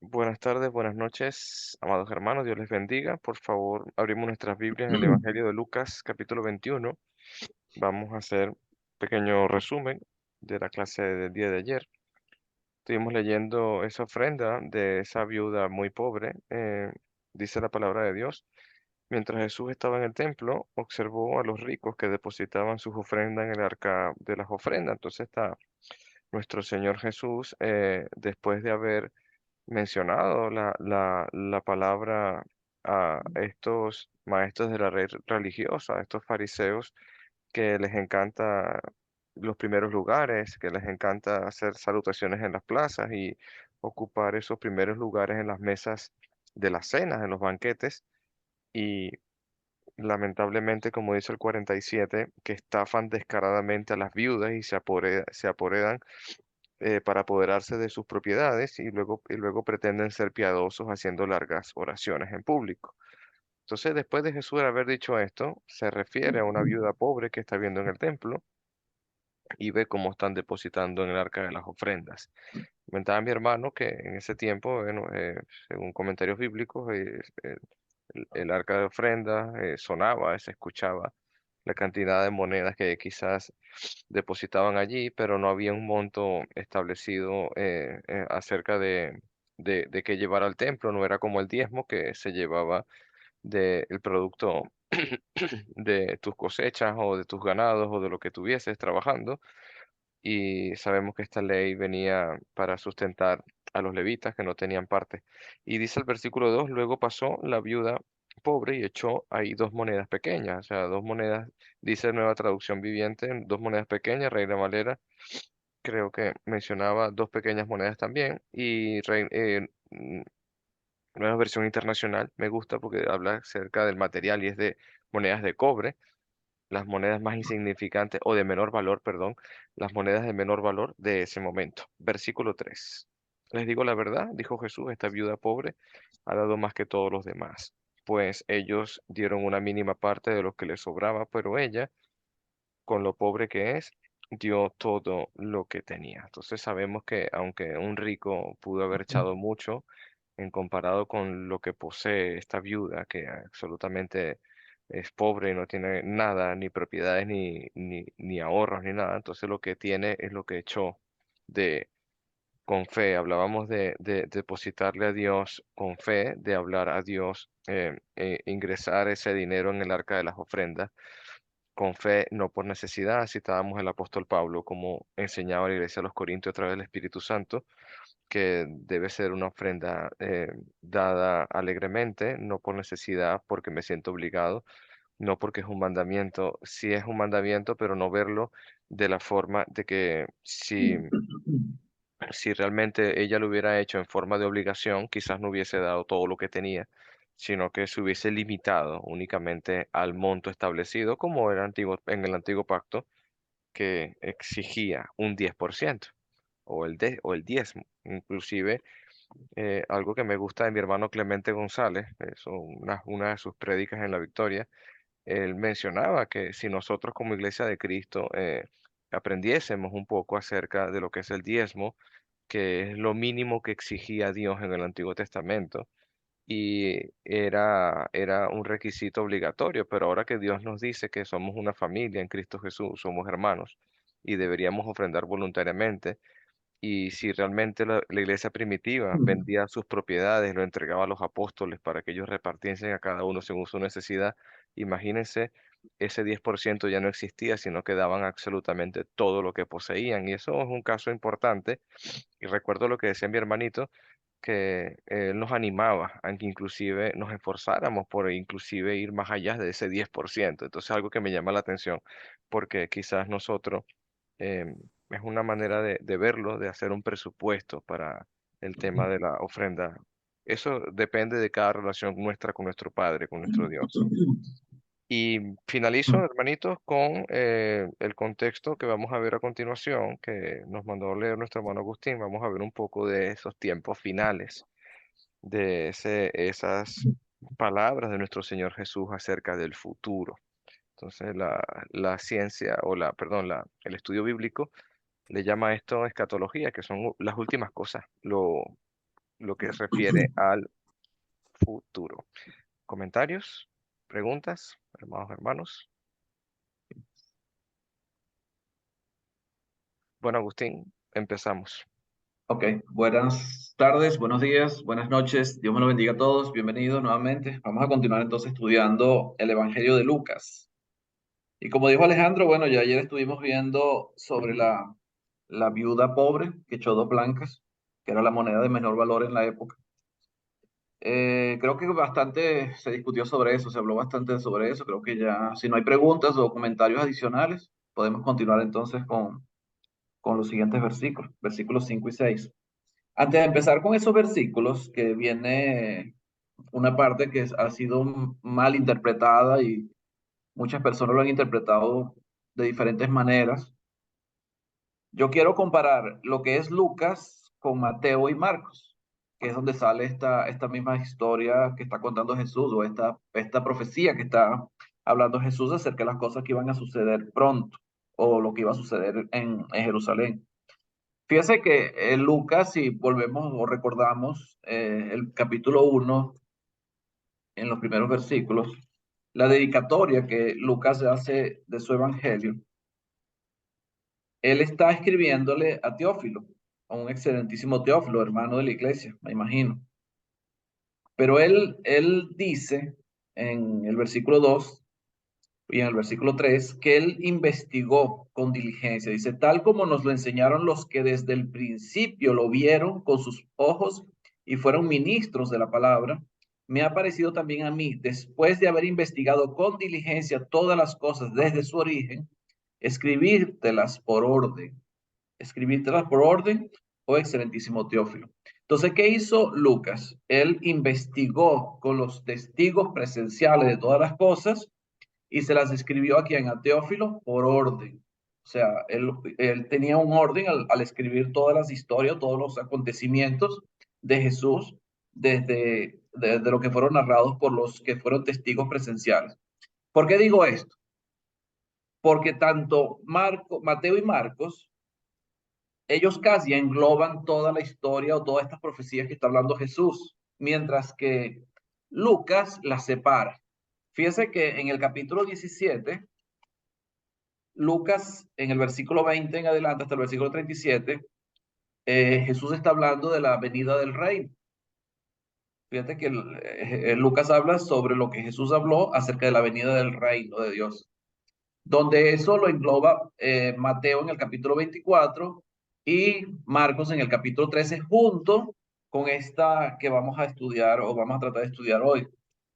Buenas tardes, buenas noches, amados hermanos, Dios les bendiga. Por favor, abrimos nuestras Biblias en el Evangelio de Lucas, capítulo 21. Vamos a hacer un pequeño resumen de la clase del día de ayer. Estuvimos leyendo esa ofrenda de esa viuda muy pobre, dice la palabra de Dios. Mientras Jesús estaba en el templo, observó a los ricos que depositaban sus ofrendas en el arca de las ofrendas. Entonces está nuestro Señor Jesús, después de haber mencionado la palabra a estos maestros de la red religiosa, a estos fariseos que les encanta los primeros lugares, que les encanta hacer salutaciones en las plazas y ocupar esos primeros lugares en las mesas de las cenas, en los banquetes. Y lamentablemente, como dice el 47, que estafan descaradamente a las viudas y se apoderan para apoderarse de sus propiedades y luego pretenden ser piadosos haciendo largas oraciones en público. Entonces, después de Jesús haber dicho esto, se refiere a una viuda pobre que está viendo en el templo y ve cómo están depositando en el arca de las ofrendas. Comentaba mi hermano que en ese tiempo, bueno, según comentarios bíblicos, el arca de ofrendas sonaba, se escuchaba la cantidad de monedas que quizás depositaban allí, pero no había un monto establecido acerca de qué llevar al templo. No era como el diezmo que se llevaba del producto de tus cosechas o de tus ganados o de lo que tuvieses trabajando. Y sabemos que esta ley venía para sustentar a los levitas que no tenían parte. Y dice el versículo 2: luego pasó la viuda pobre y echó ahí dos monedas pequeñas, o sea, dos monedas, dice Nueva Traducción Viviente, dos monedas pequeñas. Reina Valera creo que mencionaba dos pequeñas monedas también, y Nueva Versión Internacional me gusta porque habla acerca del material y es de monedas de cobre, las monedas más insignificantes o de menor valor, perdón, las monedas de menor valor de ese momento. Versículo 3. Les digo la verdad, dijo Jesús, esta viuda pobre ha dado más que todos los demás, pues ellos dieron una mínima parte de lo que les sobraba, pero ella, con lo pobre que es, dio todo lo que tenía. Entonces sabemos que aunque un rico pudo haber echado mucho, en comparado con lo que posee esta viuda, que absolutamente es pobre y no tiene nada, ni propiedades, ni ahorros, ni nada. Entonces lo que tiene es lo que echó de, con fe. Hablábamos de depositarle a Dios con fe, de hablar a Dios, ingresar ese dinero en el arca de las ofrendas. Con fe, no por necesidad, citábamos el apóstol Pablo, como enseñaba la iglesia a los Corintios a través del Espíritu Santo, que debe ser una ofrenda dada alegremente, no por necesidad, porque me siento obligado, no porque es un mandamiento. Sí es un mandamiento, pero no verlo de la forma de que si realmente ella lo hubiera hecho en forma de obligación, quizás no hubiese dado todo lo que tenía, sino que se hubiese limitado únicamente al monto establecido, como era antiguo, en el antiguo pacto, que exigía un 10% o el diezmo. Inclusive algo que me gusta de mi hermano Clemente González, eso, una de sus prédicas en la Victoria, él mencionaba que si nosotros como Iglesia de Cristo aprendiésemos un poco acerca de lo que es el diezmo, que es lo mínimo que exigía Dios en el Antiguo Testamento, y era un requisito obligatorio, pero ahora que Dios nos dice que somos una familia en Cristo Jesús, somos hermanos, y deberíamos ofrendar voluntariamente, y si realmente la iglesia primitiva vendía sus propiedades, lo entregaba a los apóstoles para que ellos repartiesen a cada uno según su necesidad, imagínense, ese 10% ya no existía, sino que daban absolutamente todo lo que poseían. Y eso es un caso importante. Y recuerdo lo que decía mi hermanito, que él nos animaba a que inclusive nos esforzáramos por inclusive ir más allá de ese 10%. Entonces, algo que me llama la atención, porque quizás nosotros es una manera de verlo, de hacer un presupuesto para el tema de la ofrenda. Eso depende de cada relación nuestra con nuestro Padre, con nuestro Dios. Y finalizo, hermanitos, con el contexto que vamos a ver a continuación, que nos mandó a leer nuestro hermano Agustín. Vamos a ver un poco de esos tiempos finales, de esas palabras de nuestro Señor Jesús acerca del futuro. Entonces, la ciencia, perdón, el estudio bíblico le llama a esto escatología, que son las últimas cosas, lo que refiere al futuro. ¿Comentarios? ¿Preguntas? Hermanos, hermanos. Bueno, Agustín, empezamos. Ok, buenas tardes, buenos días, buenas noches. Dios me lo bendiga a todos. Bienvenidos nuevamente. Vamos a continuar entonces estudiando el Evangelio de Lucas. Y como dijo Alejandro, bueno, ya ayer estuvimos viendo sobre la viuda pobre que echó dos blancas, que era la moneda de menor valor en la época. Creo que bastante se discutió sobre eso, se habló bastante sobre eso. Creo que ya, si no hay preguntas o comentarios adicionales, podemos continuar entonces con los siguientes versículos, versículos 5 y 6. Antes de empezar con esos versículos, que viene una parte que ha sido mal interpretada y muchas personas lo han interpretado de diferentes maneras, yo quiero comparar lo que es Lucas con Mateo y Marcos, que es donde sale esta misma historia que está contando Jesús o esta profecía que está hablando Jesús acerca de las cosas que iban a suceder pronto o lo que iba a suceder en Jerusalén. Fíjese que Lucas, si volvemos o recordamos el capítulo 1 en los primeros versículos, la dedicatoria que Lucas hace de su evangelio, él está escribiéndole a Teófilo, a un excelentísimo Teófilo, hermano de la iglesia, me imagino. Pero él dice en el versículo 2 y en el versículo 3 que él investigó con diligencia. Dice, tal como nos lo enseñaron los que desde el principio lo vieron con sus ojos y fueron ministros de la palabra, me ha parecido también a mí, después de haber investigado con diligencia todas las cosas desde su origen, escribírtelas por orden. Escribírtelas por orden, oh excelentísimo Teófilo. Entonces, ¿qué hizo Lucas? Él investigó con los testigos presenciales de todas las cosas y se las escribió aquí en a Teófilo por orden. O sea, él tenía un orden al escribir todas las historias, todos los acontecimientos de Jesús, desde lo que fueron narrados por los que fueron testigos presenciales. ¿Por qué digo esto? Porque tanto Mateo y Marcos, ellos casi engloban toda la historia o todas estas profecías que está hablando Jesús, mientras que Lucas las separa. Fíjese que en el capítulo 17 Lucas, en el versículo 20 en adelante, hasta el versículo 37, Jesús está hablando de la venida del reino. Fíjate que Lucas habla sobre lo que Jesús habló acerca de la venida del reino de Dios, donde eso lo engloba Mateo en el capítulo 24 y Marcos en el capítulo 13, junto con esta que vamos a estudiar o vamos a tratar de estudiar hoy,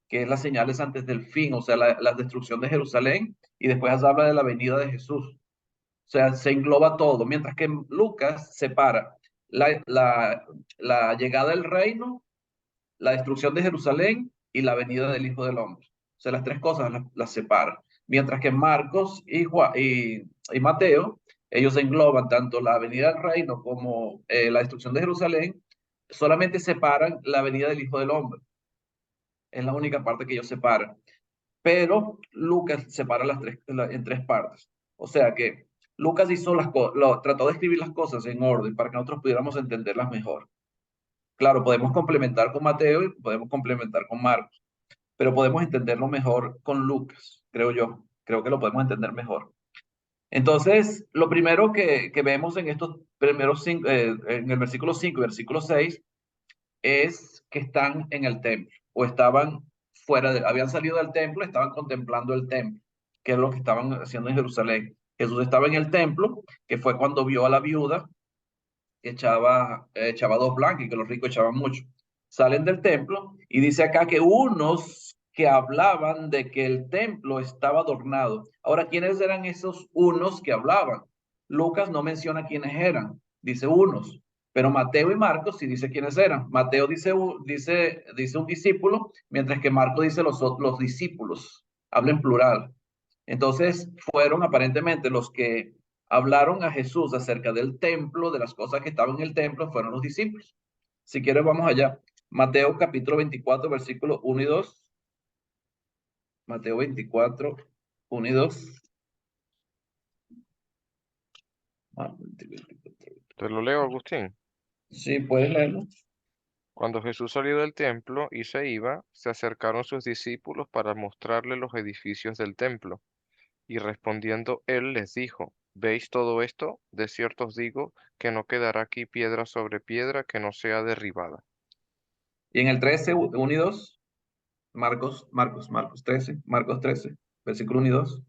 que es las señales antes del fin, o sea, la destrucción de Jerusalén, y después habla de la venida de Jesús. O sea, se engloba todo, mientras que Lucas separa la llegada del reino, la destrucción de Jerusalén y la venida del Hijo del Hombre. O sea, las tres cosas las separa. Mientras que Marcos y Mateo, ellos engloban tanto la venida del reino como la destrucción de Jerusalén, solamente separan la venida del Hijo del Hombre. Es la única parte que ellos separan. Pero Lucas separa en tres partes. O sea que Lucas hizo trató de escribir las cosas en orden para que nosotros pudiéramos entenderlas mejor. Claro, podemos complementar con Mateo y podemos complementar con Marcos, pero podemos entenderlo mejor con Lucas, creo yo. Creo que lo podemos entender mejor. Entonces, lo primero que vemos en estos primeros en el versículo 5 y versículo 6 es que están en el templo o estaban habían salido del templo, estaban contemplando el templo, que es lo que estaban haciendo en Jerusalén. Jesús estaba en el templo, que fue cuando vio a la viuda que echaba dos blancas y que los ricos echaban mucho. Salen del templo y dice acá que unos que hablaban de que el templo estaba adornado. Ahora, ¿quiénes eran esos unos que hablaban? Lucas no menciona quiénes eran, dice unos, pero Mateo y Marcos sí dice quiénes eran. Mateo dice un discípulo, mientras que Marcos dice los discípulos, habla en plural. Entonces fueron aparentemente los que hablaron a Jesús acerca del templo, de las cosas que estaban en el templo, fueron los discípulos. Si quieres, vamos allá. Mateo capítulo 24, versículos 1 y 2. Mateo 24, 1 y 2. Ah, Te lo leo, Agustín. sí, puedes leerlo. Cuando Jesús salió del templo y se iba, se acercaron sus discípulos para mostrarle los edificios del templo. Y respondiendo él les dijo, ¿veis todo esto? De cierto os digo que no quedará aquí piedra sobre piedra que no sea derribada. Y en el 13, 1 y 2, Marcos 13, versículo 1 y 2.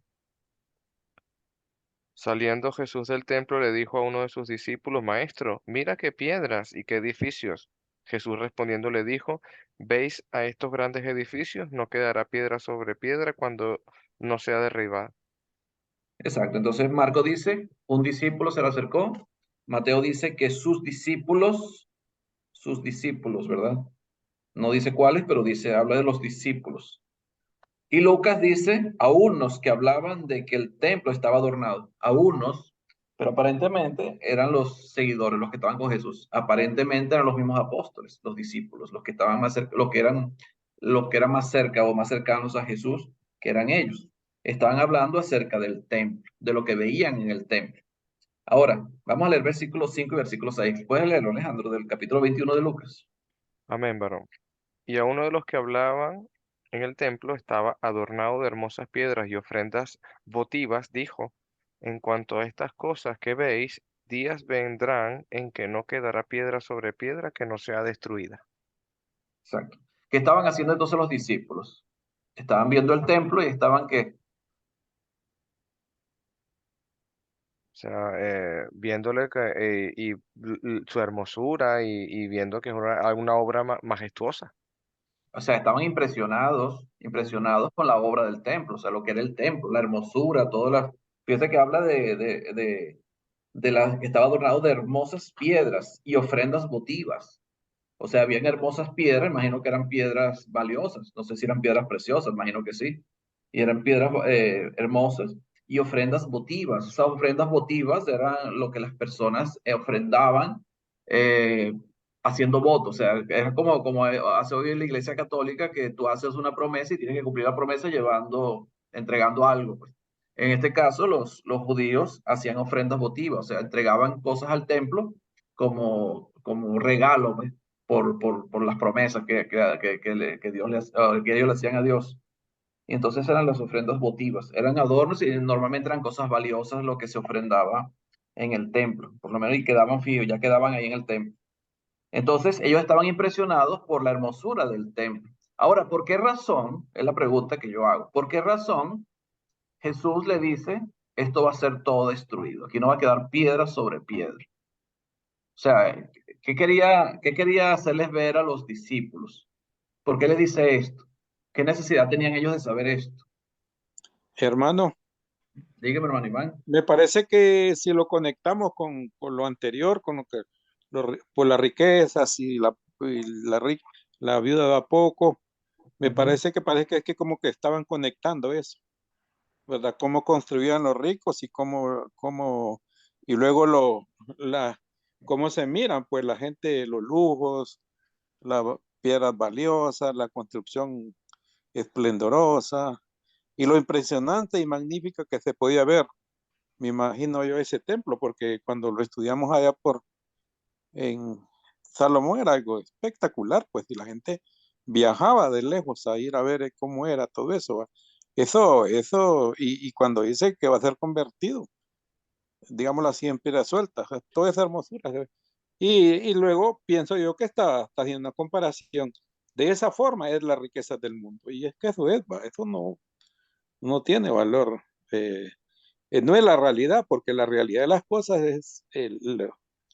Saliendo Jesús del templo le dijo a uno de sus discípulos, Maestro, mira qué piedras y qué edificios. Jesús respondiendo le dijo, ¿veis a estos grandes edificios? No quedará piedra sobre piedra cuando no sea derribada. Exacto. Entonces Marco dice, un discípulo se le acercó. Mateo dice que sus discípulos, ¿verdad? No dice cuáles, pero dice, habla de los discípulos. Y Lucas dice a unos que hablaban de que el templo estaba adornado, a unos, pero aparentemente eran los seguidores, los que estaban con Jesús. Aparentemente eran los mismos apóstoles, los discípulos, los que estaban más cerca, los que eran más cerca o más cercanos a Jesús, que eran ellos. Estaban hablando acerca del templo, de lo que veían en el templo. Ahora, vamos a leer versículo 5 y versículo 6. ¿Puedes leerlo, Alejandro, del capítulo 21 de Lucas? Amén, varón. Y a uno de los que hablaban en el templo estaba adornado de hermosas piedras y ofrendas votivas, dijo, en cuanto a estas cosas que veis, días vendrán en que no quedará piedra sobre piedra que no sea destruida. Exacto. ¿Qué estaban haciendo entonces los discípulos? Estaban viendo el templo y estaban que, O sea, viéndole su hermosura y viendo que es una obra majestuosa. o sea, estaban impresionados con la obra del templo, o sea, lo que era el templo, la hermosura, todas las, fíjate que habla de la, que estaba adornado de hermosas piedras y ofrendas votivas. O sea, habían hermosas piedras, imagino que eran piedras valiosas, no sé si eran piedras preciosas, imagino que sí. Y eran piedras hermosas y ofrendas votivas. Esas ofrendas votivas eran lo que las personas ofrendaban eh, haciendo votos. O sea, es como hace hoy en la Iglesia Católica que tú haces una promesa y tienes que cumplir la promesa entregando algo, pues. En este caso, los judíos hacían ofrendas votivas, o sea, entregaban cosas al templo como regalo, pues, por las promesas que ellos le hacían a Dios. Y entonces eran las ofrendas votivas, eran adornos y normalmente eran cosas valiosas lo que se ofrendaba en el templo, por lo menos y quedaban fijos, ya quedaban ahí en el templo. Entonces ellos estaban impresionados por la hermosura del templo. Ahora, ¿por qué razón? Es la pregunta que yo hago. ¿Por qué razón Jesús le dice, esto va a ser todo destruido? Aquí no va a quedar piedra sobre piedra. O sea, ¿qué quería hacerles ver a los discípulos? ¿Por qué les dice esto? ¿Qué necesidad tenían ellos de saber esto? Hermano, Dígame, hermano Iván. me parece que si lo conectamos con lo anterior, con lo que, por las riquezas y la viuda da poco, me Ujú. parece que es que como que estaban conectando eso, ¿verdad? Cómo construían los ricos y y luego la, cómo se miran, pues la gente, los lujos, las piedras valiosas, la construcción esplendorosa y lo impresionante y magnífica que se podía ver. Me imagino yo ese templo, porque cuando lo estudiamos allá en Salomón era algo espectacular, pues, y la gente viajaba de lejos a ir a ver cómo era todo eso, ¿va? Y cuando dice que va a ser convertido, digámoslo así, en piedras sueltas, o sea, toda esa hermosura. ¿Sí? Y luego pienso yo que está haciendo una comparación. De esa forma es la riqueza del mundo. Y es que eso es, ¿va? Eso no tiene valor. eh, no es la realidad, porque la realidad de las cosas es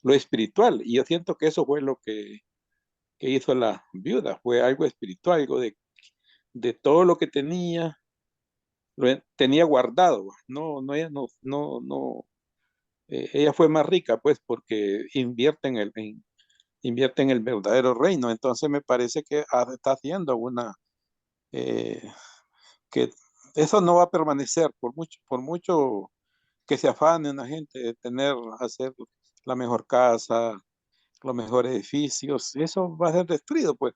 lo espiritual. Y yo siento que eso fue lo que hizo la viuda, fue algo espiritual, algo de todo lo que tenía, tenía guardado. No, no, ella fue más rica, pues, porque invierte en el verdadero reino. Entonces me parece que está haciendo eh, que eso no va a permanecer por mucho que se afane una gente de hacer la mejor casa, los mejores edificios, eso va a ser destruido, pues.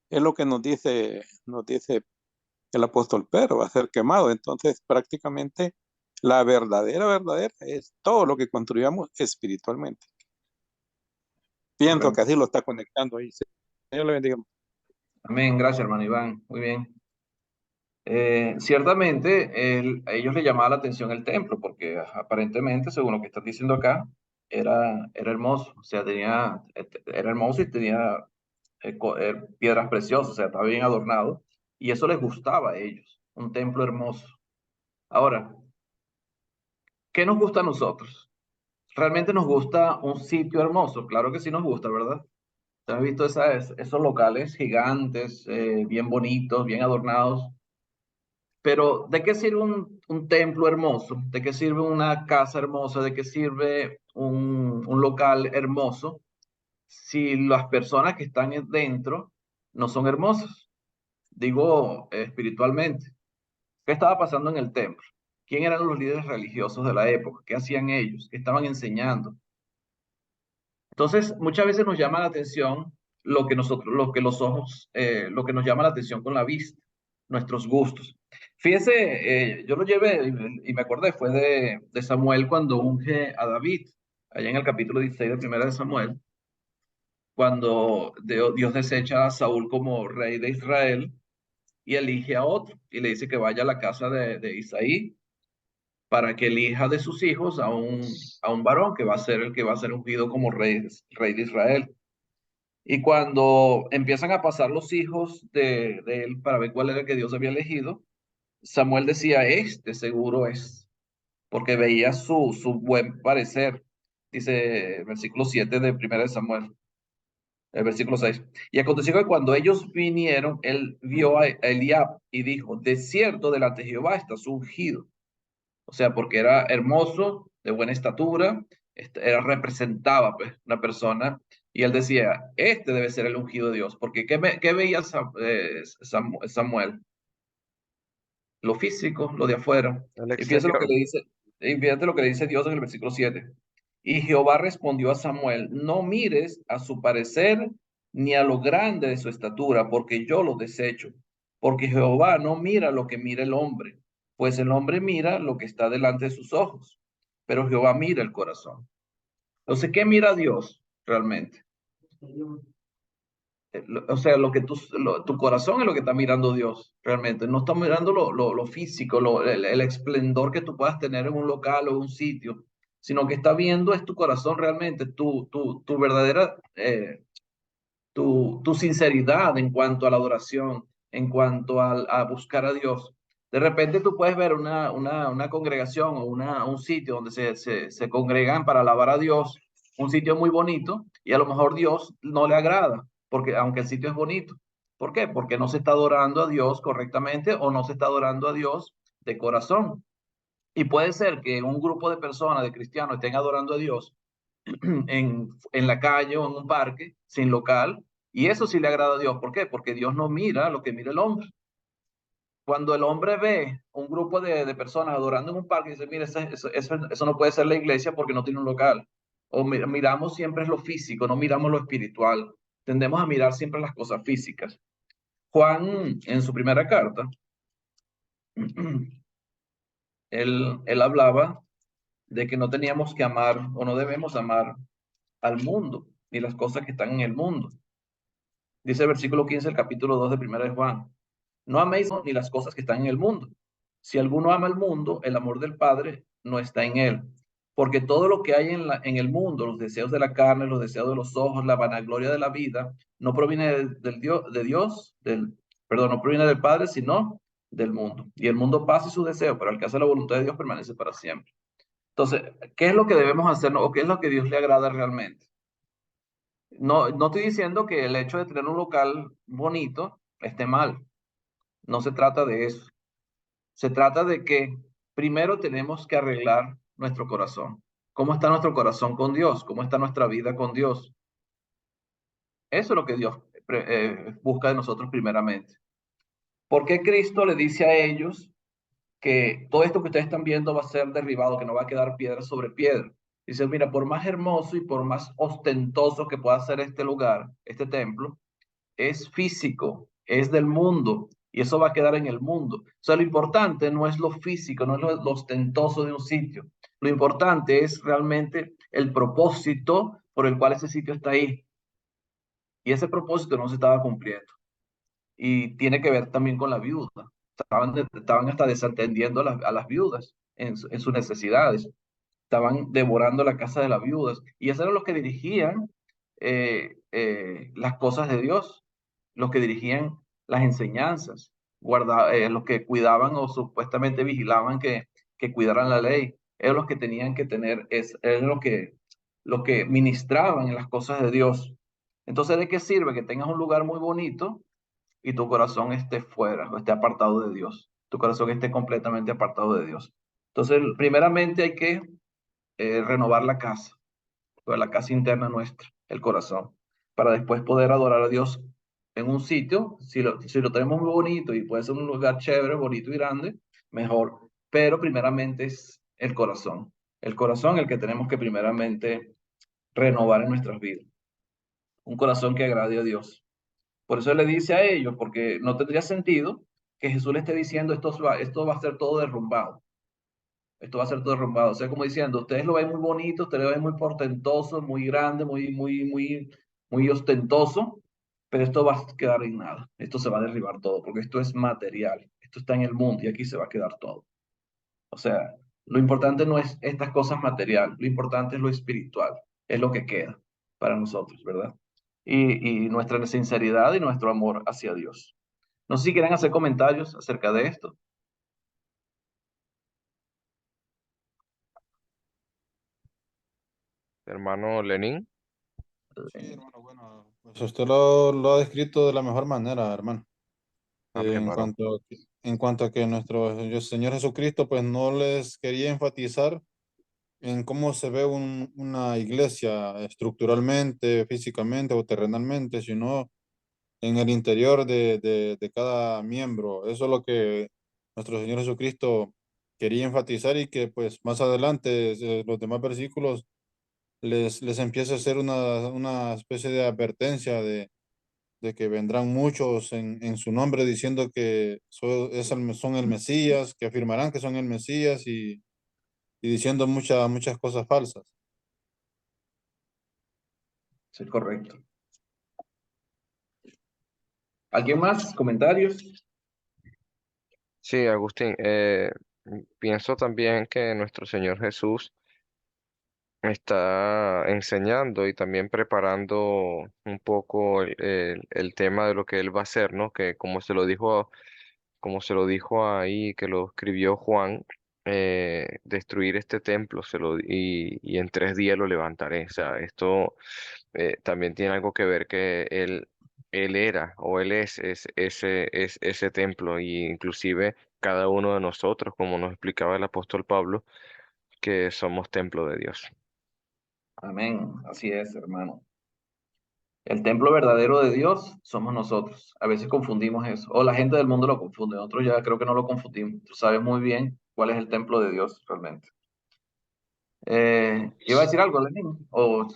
Es lo que nos dice el apóstol Pedro, va a ser quemado. Entonces, prácticamente, la verdadera, es todo lo que construyamos espiritualmente. Pienso que Correcto. así lo está conectando ahí. Sí. Dios le bendiga. Amén, gracias, hermano Iván. Muy bien. Ciertamente, a ellos les llamaba la atención el templo, porque aparentemente, según lo que estás diciendo acá, era hermoso. O sea, era hermoso y tenía piedras preciosas, o sea, estaba bien adornado. Y eso les gustaba a ellos, un templo hermoso. Ahora, ¿qué nos gusta a nosotros? ¿Realmente nos gusta un sitio hermoso? Claro que sí nos gusta, ¿verdad? ¿Has visto esos locales gigantes, bien bonitos, bien adornados? Pero ¿de qué sirve un templo hermoso? ¿De qué sirve una casa hermosa? ¿De qué sirve un local hermoso si las personas que están dentro no son hermosas? Digo, espiritualmente. ¿Qué estaba pasando en el templo? ¿Quién eran los líderes religiosos de la época? ¿Qué hacían ellos? ¿Qué estaban enseñando? Entonces, muchas veces nos llama la atención lo que nos llama la atención con la vista, nuestros gustos. Fíjese, yo lo llevé y me acordé, fue de Samuel cuando unge a David, allá en el capítulo 16 de Primera de Samuel, cuando Dios desecha a Saúl como rey de Israel y elige a otro, y le dice que vaya a la casa de Isaí para que elija de sus hijos a un varón que va a ser el que va a ser ungido como rey de Israel. Y cuando empiezan a pasar los hijos de él para ver cuál era el que Dios había elegido, Samuel decía, este seguro es, porque veía su buen parecer. Dice el versículo 7 de Primera de Samuel, el versículo 6. Y aconteció que cuando ellos vinieron, él vio a Eliab y dijo, de cierto, delante de Jehová estás ungido. O sea, porque era hermoso, de buena estatura, representaba pues, una persona, y él decía, este debe ser el ungido de Dios, porque ¿qué veía Samuel? Lo físico, lo de afuera. El Y fíjate lo que exterior. le dice, y fíjate lo que le dice Dios en el versículo 7. Y Jehová respondió a Samuel, no mires a su parecer ni a lo grande de su estatura, porque yo lo desecho. Porque Jehová no mira lo que mira el hombre, pues el hombre mira lo que está delante de sus ojos, pero Jehová mira el corazón. Entonces, ¿qué mira Dios realmente? O sea, tu corazón es lo que está mirando Dios realmente. No está mirando lo físico, el esplendor que tú puedas tener en un local o en un sitio, sino que está viendo es tu corazón realmente, tu verdadera, tu sinceridad en cuanto a la adoración, en cuanto a buscar a Dios. De repente tú puedes ver una congregación o un sitio donde se congregan para alabar a Dios, un sitio muy bonito, y a lo mejor Dios no le agrada, porque aunque el sitio es bonito. ¿Por qué? Porque no se está adorando a Dios correctamente o no se está adorando a Dios de corazón. Y puede ser que un grupo de personas, de cristianos, estén adorando a Dios en la calle o en un parque, sin local, y eso sí le agrada a Dios. ¿Por qué? Porque Dios no mira lo que mira el hombre. Cuando el hombre ve un grupo de personas adorando en un parque, dice, mira, eso no puede ser la iglesia porque no tiene un local. O miramos siempre lo físico, no miramos lo espiritual. Tendemos a mirar siempre las cosas físicas. Juan, en su primera carta, él hablaba de que no teníamos que amar o no debemos amar al mundo, ni las cosas que están en el mundo. Dice el versículo 15 del capítulo 2 de Primera de Juan. No améis ni las cosas que están en el mundo. Si alguno ama el mundo, el amor del Padre no está en él. Porque todo lo que hay en el mundo, los deseos de la carne, los deseos de los ojos, la vanagloria de la vida, no proviene perdón, no proviene del Padre, sino del mundo. Y el mundo pasa y su deseo, pero el que hace la voluntad de Dios permanece para siempre. Entonces, ¿qué es lo que debemos hacer, no? ¿O qué es lo que Dios le agrada realmente? No estoy diciendo que el hecho de tener un local bonito esté mal. No se trata de eso. Se trata de que primero tenemos que arreglar nuestro corazón. ¿Cómo está nuestro corazón con Dios? ¿Cómo está nuestra vida con Dios? Eso es lo que Dios busca de nosotros primeramente. ¿Por qué Cristo le dice a ellos que todo esto que ustedes están viendo va a ser derribado, que no va a quedar piedra sobre piedra? Dice, mira, por más hermoso y por más ostentoso que pueda ser este lugar, este templo, es físico, es del mundo, y eso va a quedar en el mundo. O sea, lo importante no es lo físico, no es lo ostentoso de un sitio. Lo importante es realmente el propósito por el cual ese sitio está ahí. y ese propósito no se estaba cumpliendo. Y tiene que ver también con la viuda. Estaban hasta desatendiendo a las viudas en sus necesidades. Estaban devorando la casa de las viudas. Y esos eran los que dirigían las cosas de Dios, los que dirigían las enseñanzas, los que cuidaban o supuestamente vigilaban que cuidaran la ley. Eran los que tenían que tener, eran los que ministraban en las cosas de Dios. Entonces, ¿de qué sirve que tengas un lugar muy bonito y tu corazón esté fuera o esté apartado de Dios? Tu corazón esté completamente apartado de Dios. Entonces, primeramente hay que renovar la casa, pues, la casa interna nuestra, el corazón, para después poder adorar a Dios en un sitio. Si lo tenemos muy bonito y puede ser un lugar chévere, bonito y grande, mejor. Pero primeramente es el corazón el que tenemos que primeramente renovar en nuestras vidas. Un corazón que agrade a Dios. Por eso le dice a ellos, porque no tendría sentido que Jesús le esté diciendo esto va a ser todo derrumbado. Esto va a ser todo derrumbado. O sea, como diciendo, ustedes lo ven muy bonito, ustedes lo ven muy portentoso, muy grande, muy ostentoso, pero esto va a quedar en nada. Esto se va a derribar todo, porque esto es material. Esto está en el mundo y aquí se va a quedar todo. O sea, lo importante no es estas cosas materiales, lo importante es lo espiritual, es lo que queda para nosotros, ¿verdad? Y nuestra sinceridad y nuestro amor hacia Dios. No sé si quieren hacer comentarios acerca de esto. Hermano Lenín, Sí, hermano, bueno, pues usted lo ha descrito de la mejor manera, hermano. amén, En varón. cuanto, en cuanto a que nuestro Señor Jesucristo, pues no les quería enfatizar en cómo se ve una iglesia estructuralmente, físicamente o terrenalmente, sino en el interior de cada miembro. Eso es lo que nuestro Señor Jesucristo quería enfatizar y que pues más adelante los demás versículos les empieza a hacer una especie de advertencia de que vendrán muchos en su nombre diciendo que son el Mesías, que afirmarán que son el Mesías y diciendo muchas cosas falsas. Sí, correcto. ¿Alguien más? ¿Comentarios? Sí, Agustín, pienso también que nuestro Señor Jesús está enseñando y también preparando un poco el tema de lo que él va a hacer, ¿no? Que como se lo dijo ahí, que lo escribió Juan, destruir este templo y en 3 días lo levantaré. O sea, esto también tiene algo que ver que él era o él es ese templo y inclusive cada uno de nosotros, como nos explicaba el apóstol Pablo, que somos templo de Dios. Amén. Así es, hermano. El templo verdadero de Dios somos nosotros. A veces confundimos eso. O la gente del mundo lo confunde. Nosotros ya creo que no lo confundimos. Tú sabes muy bien cuál es el templo de Dios realmente. ¿Iba a decir algo, Lenín? No, Ok.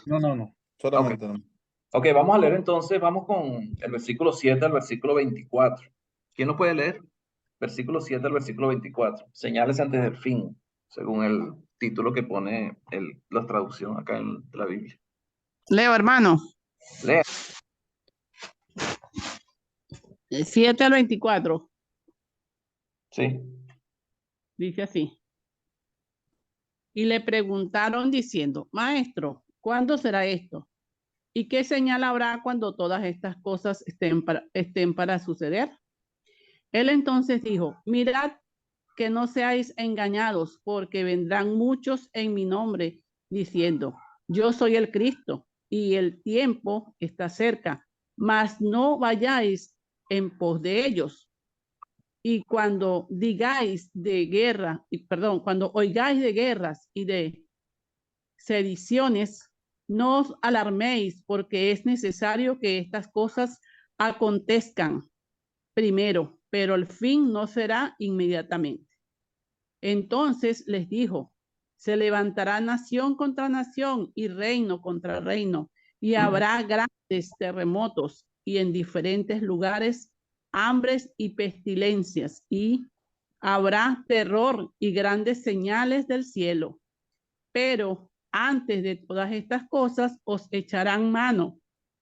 solamente no. Ok, vamos a leer entonces. Vamos con el versículo 7 al versículo 24. ¿Quién lo puede leer? Versículo 7 al versículo 24. Señales antes del fin, según el título que pone la traducción acá en la Biblia. Leo, hermano, Lea. 7 al 24, Sí. dice así. Y le preguntaron diciendo, Maestro, ¿cuándo será esto? ¿Y qué señal habrá cuando todas estas cosas estén para suceder? Él entonces dijo, mirad que no seáis engañados, porque vendrán muchos en mi nombre, diciendo, yo soy el Cristo, y el tiempo está cerca, mas no vayáis en pos de ellos. Y cuando digáis de guerra, cuando oigáis de guerras y de sediciones, no os alarméis, porque es necesario que estas cosas acontezcan primero, pero el fin no será inmediatamente. Entonces les dijo, se levantará nación contra nación y reino contra reino, y habrá grandes terremotos y en diferentes lugares hambres y pestilencias, y habrá terror y grandes señales del cielo. Pero antes de todas estas cosas os echarán mano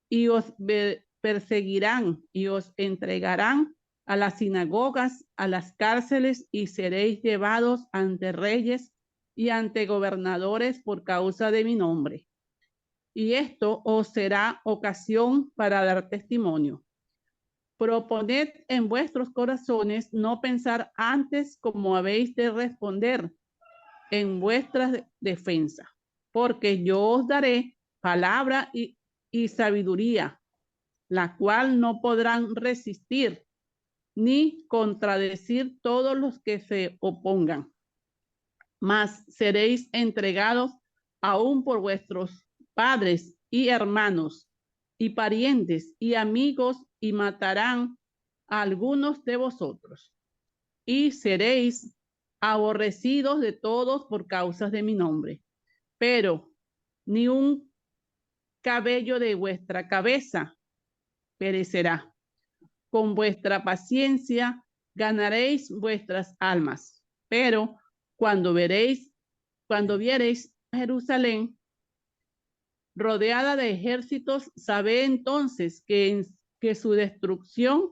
y os perseguirán y os entregarán a las sinagogas, a las cárceles, y seréis llevados ante reyes y ante gobernadores por causa de mi nombre. Y esto os será ocasión para dar testimonio. Proponed en vuestros corazones no pensar antes cómo habéis de responder en vuestra defensa, porque yo os daré palabra y sabiduría, la cual no podrán resistir ni contradecir todos los que se opongan, mas seréis entregados aún por vuestros padres y hermanos y parientes y amigos, y matarán a algunos de vosotros, y seréis aborrecidos de todos por causas de mi nombre. Pero ni un cabello de vuestra cabeza perecerá. Con vuestra paciencia ganaréis vuestras almas. Pero cuando viereis a Jerusalén rodeada de ejércitos, sabed entonces que su destrucción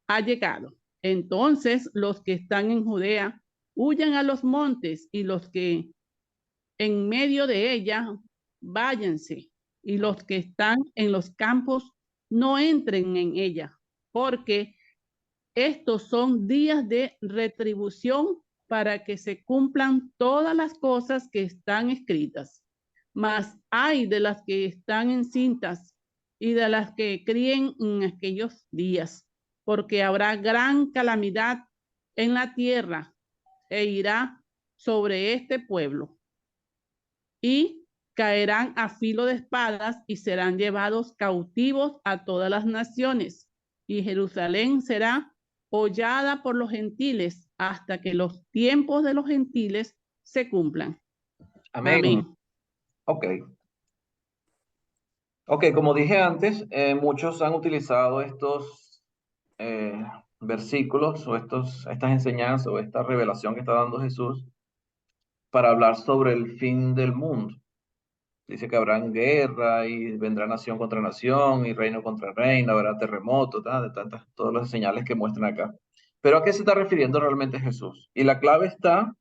ha llegado. Entonces los que están en Judea huyan a los montes, y los que en medio de ella váyanse, y los que están en los campos no entren en ella, porque estos son días de retribución para que se cumplan todas las cosas que están escritas. Mas hay de las que están encintas y de las que críen en aquellos días, porque habrá gran calamidad en la tierra e irá sobre este pueblo, y caerán a filo de espadas y serán llevados cautivos a todas las naciones, y Jerusalén será hollada por los gentiles hasta que los tiempos de los gentiles se cumplan. Amén. Amén. Ok. Ok, como dije antes, muchos han utilizado estos versículos o estas enseñanzas o esta revelación que está dando Jesús para hablar sobre el fin del mundo. Dice que habrán guerra y vendrá nación contra nación y reino contra reino, habrá terremotos, de tantas, todas las señales que muestran acá. Pero ¿a qué se está refiriendo realmente Jesús? Y la clave está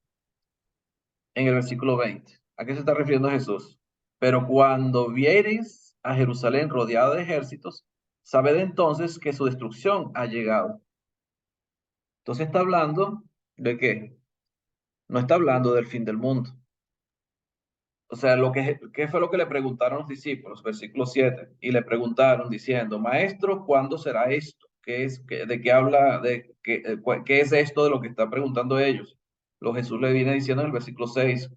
en el versículo 20. ¿A qué se está refiriendo Jesús? Pero cuando viereis a Jerusalén rodeada de ejércitos, sabed entonces que su destrucción ha llegado. Entonces está hablando de qué? No está hablando del fin del mundo. O sea, ¿qué fue lo que le preguntaron los discípulos? Versículo 7. Y le preguntaron diciendo, Maestro, ¿cuándo será esto? ¿De qué habla? ¿Qué es esto de lo que están preguntando ellos? Lo Jesús le viene diciendo en el versículo 6,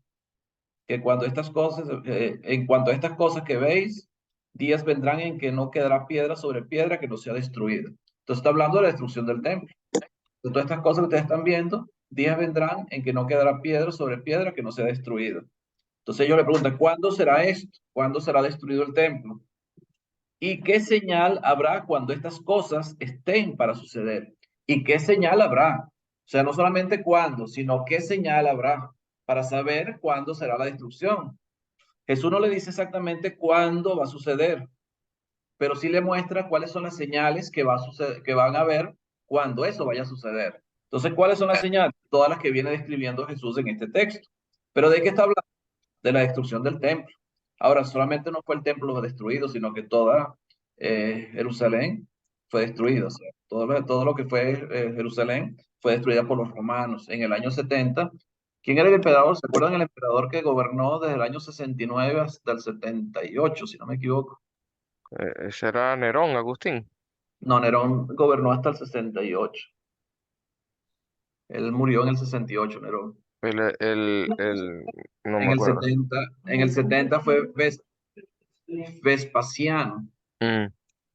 que en cuanto a estas cosas que veis, días vendrán en que no quedará piedra sobre piedra que no sea destruida. Entonces está hablando de la destrucción del templo. De todas estas cosas que ustedes están viendo, días vendrán en que no quedará piedra sobre piedra que no sea destruida. Entonces ellos le preguntan, ¿cuándo será esto? ¿Cuándo será destruido el templo? ¿Y qué señal habrá cuando estas cosas estén para suceder? ¿Y qué señal habrá? O sea, no solamente cuándo, sino qué señal habrá para saber cuándo será la destrucción. Jesús no le dice exactamente cuándo va a suceder, pero sí le muestra cuáles son las señales que van a haber cuando eso vaya a suceder. Entonces, ¿cuáles son las señales? Todas las que viene describiendo Jesús en este texto. ¿Pero de qué está hablando? De la destrucción del templo. Ahora, solamente no fue el templo destruido, sino que toda Jerusalén fue destruida. O sea, todo lo que fue Jerusalén fue destruida por los romanos en el año 70. ¿Quién era el emperador? ¿Se acuerdan el emperador que gobernó desde el año 69 hasta el 78, si no me equivoco? Ese era Nerón, Agustín. No, Nerón gobernó hasta el 68. Él murió en el 68, Nerón. No En me el acuerdo. 70, en el 70 fue Vespasiano. Mm,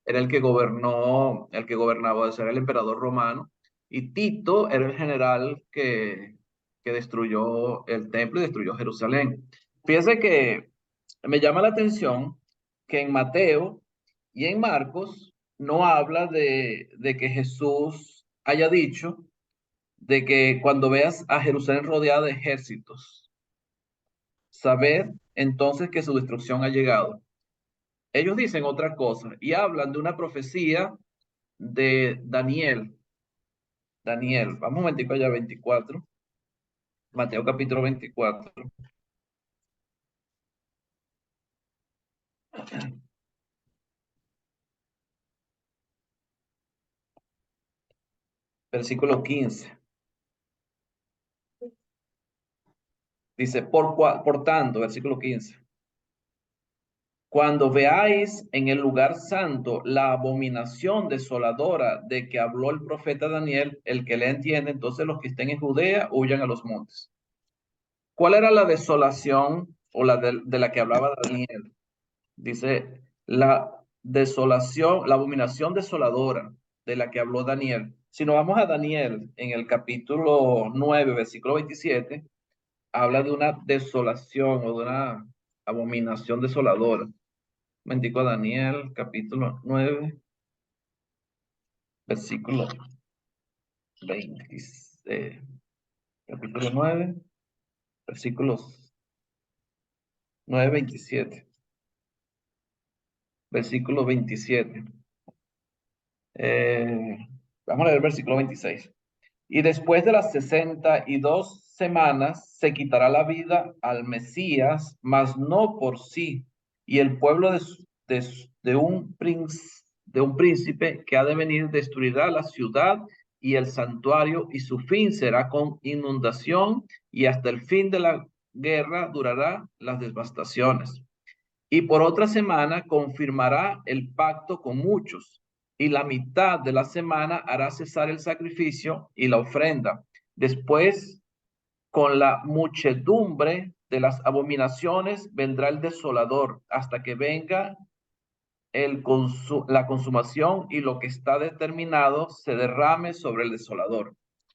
Era el que gobernaba, o sea, era el emperador romano, y Tito era el general que destruyó el templo y destruyó Jerusalén. Fíjense que me llama la atención que en Mateo y en Marcos no habla de que Jesús haya dicho de que cuando veas a Jerusalén rodeada de ejércitos, sabed entonces que su destrucción ha llegado. Ellos dicen otra cosa y hablan de una profecía de Daniel. Daniel, vamos un momentico allá, 24. Mateo capítulo 24. Versículo 15. Dice, por tanto, versículo 15. Cuando veáis en el lugar santo la abominación desoladora de que habló el profeta Daniel, el que le entiende, entonces los que estén en Judea huyan a los montes. ¿Cuál era la desolación o la de la que hablaba Daniel? Dice, la desolación, la abominación desoladora de la que habló Daniel. Si nos vamos a Daniel en el capítulo 9, versículo 27, habla de una desolación o de una abominación desoladora. Bendigo a Daniel, capítulo 9, versículo 20, capítulo 9, versículos 9, 27, versículo 27. Vamos a leer el versículo 26. Y después de las 62 semanas se quitará la vida al Mesías, mas no por sí. Y el pueblo de un príncipe que ha de venir destruirá la ciudad y el santuario, y su fin será con inundación, y hasta el fin de la guerra durará las devastaciones. Y por otra semana confirmará el pacto con muchos, y la mitad de la semana hará cesar el sacrificio y la ofrenda. Después, con la muchedumbre de las abominaciones, vendrá el desolador, hasta que venga la consumación y lo que está determinado se derrame sobre el desolador.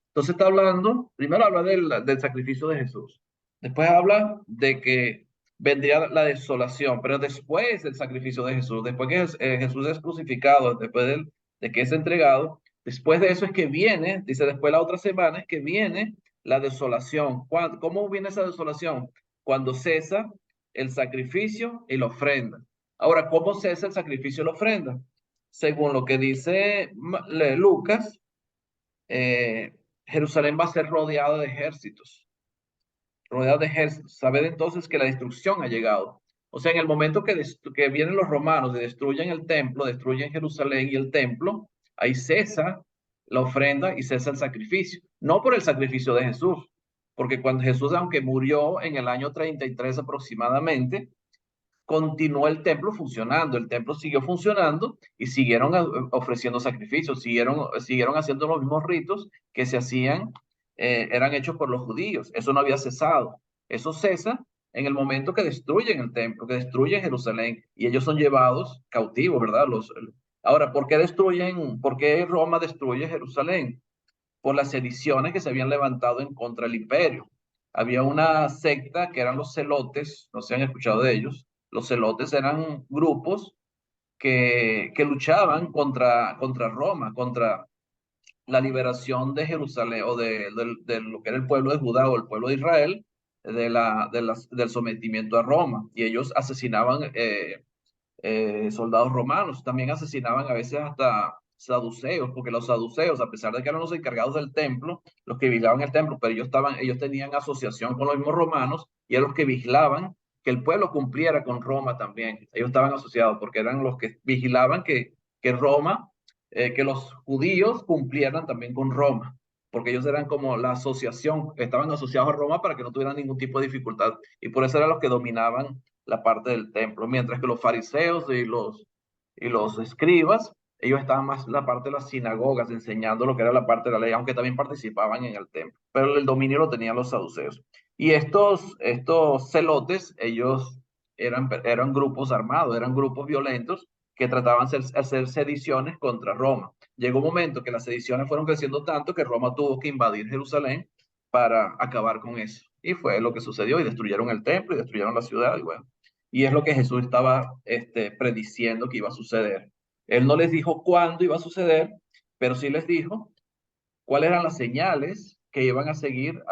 Entonces está hablando, primero habla del sacrificio de Jesús, después habla de que vendría la desolación, pero después del sacrificio de Jesús, después que Jesús es crucificado, después de que es entregado, después de eso es que viene, dice después la otra semana es que viene la desolación. ¿Cómo viene esa desolación? Cuando cesa el sacrificio y la ofrenda. Ahora, ¿cómo cesa el sacrificio y la ofrenda? Según lo que dice Lucas, Jerusalén va a ser rodeado de ejércitos, rodeado de ejércitos. Sabed entonces que la destrucción ha llegado. O sea, en el momento que vienen los romanos y destruyen el templo, destruyen Jerusalén y el templo, ahí cesa la ofrenda y cesa el sacrificio. No por el sacrificio de Jesús, porque cuando Jesús, aunque murió en el año 33 aproximadamente, continuó el templo funcionando, el templo siguió funcionando y siguieron ofreciendo sacrificios, siguieron haciendo los mismos ritos que se hacían, eran hechos por los judíos. Eso no había cesado. Eso cesa en el momento que destruyen el templo, que destruyen Jerusalén y ellos son llevados cautivos, ¿verdad? Ahora, ¿por qué Roma destruye Jerusalén? Por las sediciones que se habían levantado en contra del imperio. Había una secta que eran los celotes, no se han escuchado de ellos. Los celotes eran grupos que luchaban contra Roma, contra la liberación de Jerusalén o de lo que era el pueblo de Judá o el pueblo de Israel del sometimiento a Roma. Y ellos asesinaban soldados romanos, también asesinaban a veces hasta saduceos, porque los saduceos, a pesar de que eran los encargados del templo, los que vigilaban el templo, pero ellos tenían asociación con los mismos romanos y eran los que vigilaban que el pueblo cumpliera con Roma también. Ellos estaban asociados porque eran los que vigilaban que Roma, que los judíos cumplieran también con Roma, porque ellos eran como la asociación, estaban asociados a Roma para que no tuvieran ningún tipo de dificultad, y por eso eran los que dominaban la parte del templo, mientras que los fariseos y los escribas, ellos estaban más en la parte de las sinagogas, enseñando lo que era la parte de la ley, aunque también participaban en el templo, pero el dominio lo tenían los saduceos. Y estos celotes, ellos eran grupos armados, eran grupos violentos que trataban de hacer sediciones contra Roma. Llegó un momento que las sediciones fueron creciendo tanto que Roma tuvo que invadir Jerusalén para acabar con eso. Y fue lo que sucedió, y destruyeron el templo y destruyeron la ciudad, y bueno. Y es lo que Jesús estaba prediciendo que iba a suceder. Él no les dijo cuándo iba a suceder, pero sí les dijo cuáles eran las señales que iban a seguir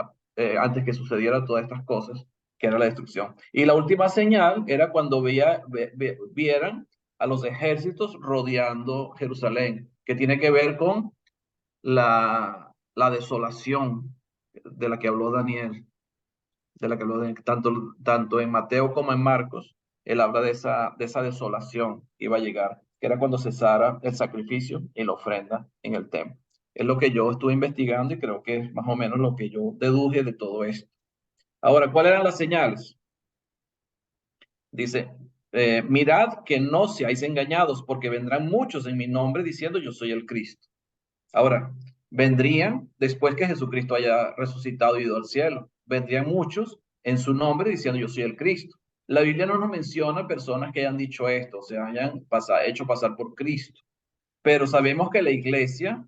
antes que sucediera todas estas cosas, que era la destrucción. Y la última señal era cuando vieran a los ejércitos rodeando Jerusalén, que tiene que ver con la desolación de la que habló Daniel, de la que habló tanto en Mateo como en Marcos. Él habla de esa desolación que iba a llegar, que era cuando cesara el sacrificio y la ofrenda en el templo. Es lo que yo estuve investigando y creo que es más o menos lo que yo deduje de todo esto. Ahora, ¿cuáles eran las señales? Dice, mirad que no seáis engañados, porque vendrán muchos en mi nombre diciendo yo soy el Cristo. Ahora, vendrían después que Jesucristo haya resucitado y ido al cielo. Vendrían muchos en su nombre diciendo yo soy el Cristo. La Biblia no nos menciona personas que hayan dicho esto, o sea, hayan hecho pasar por Cristo. Pero sabemos que la iglesia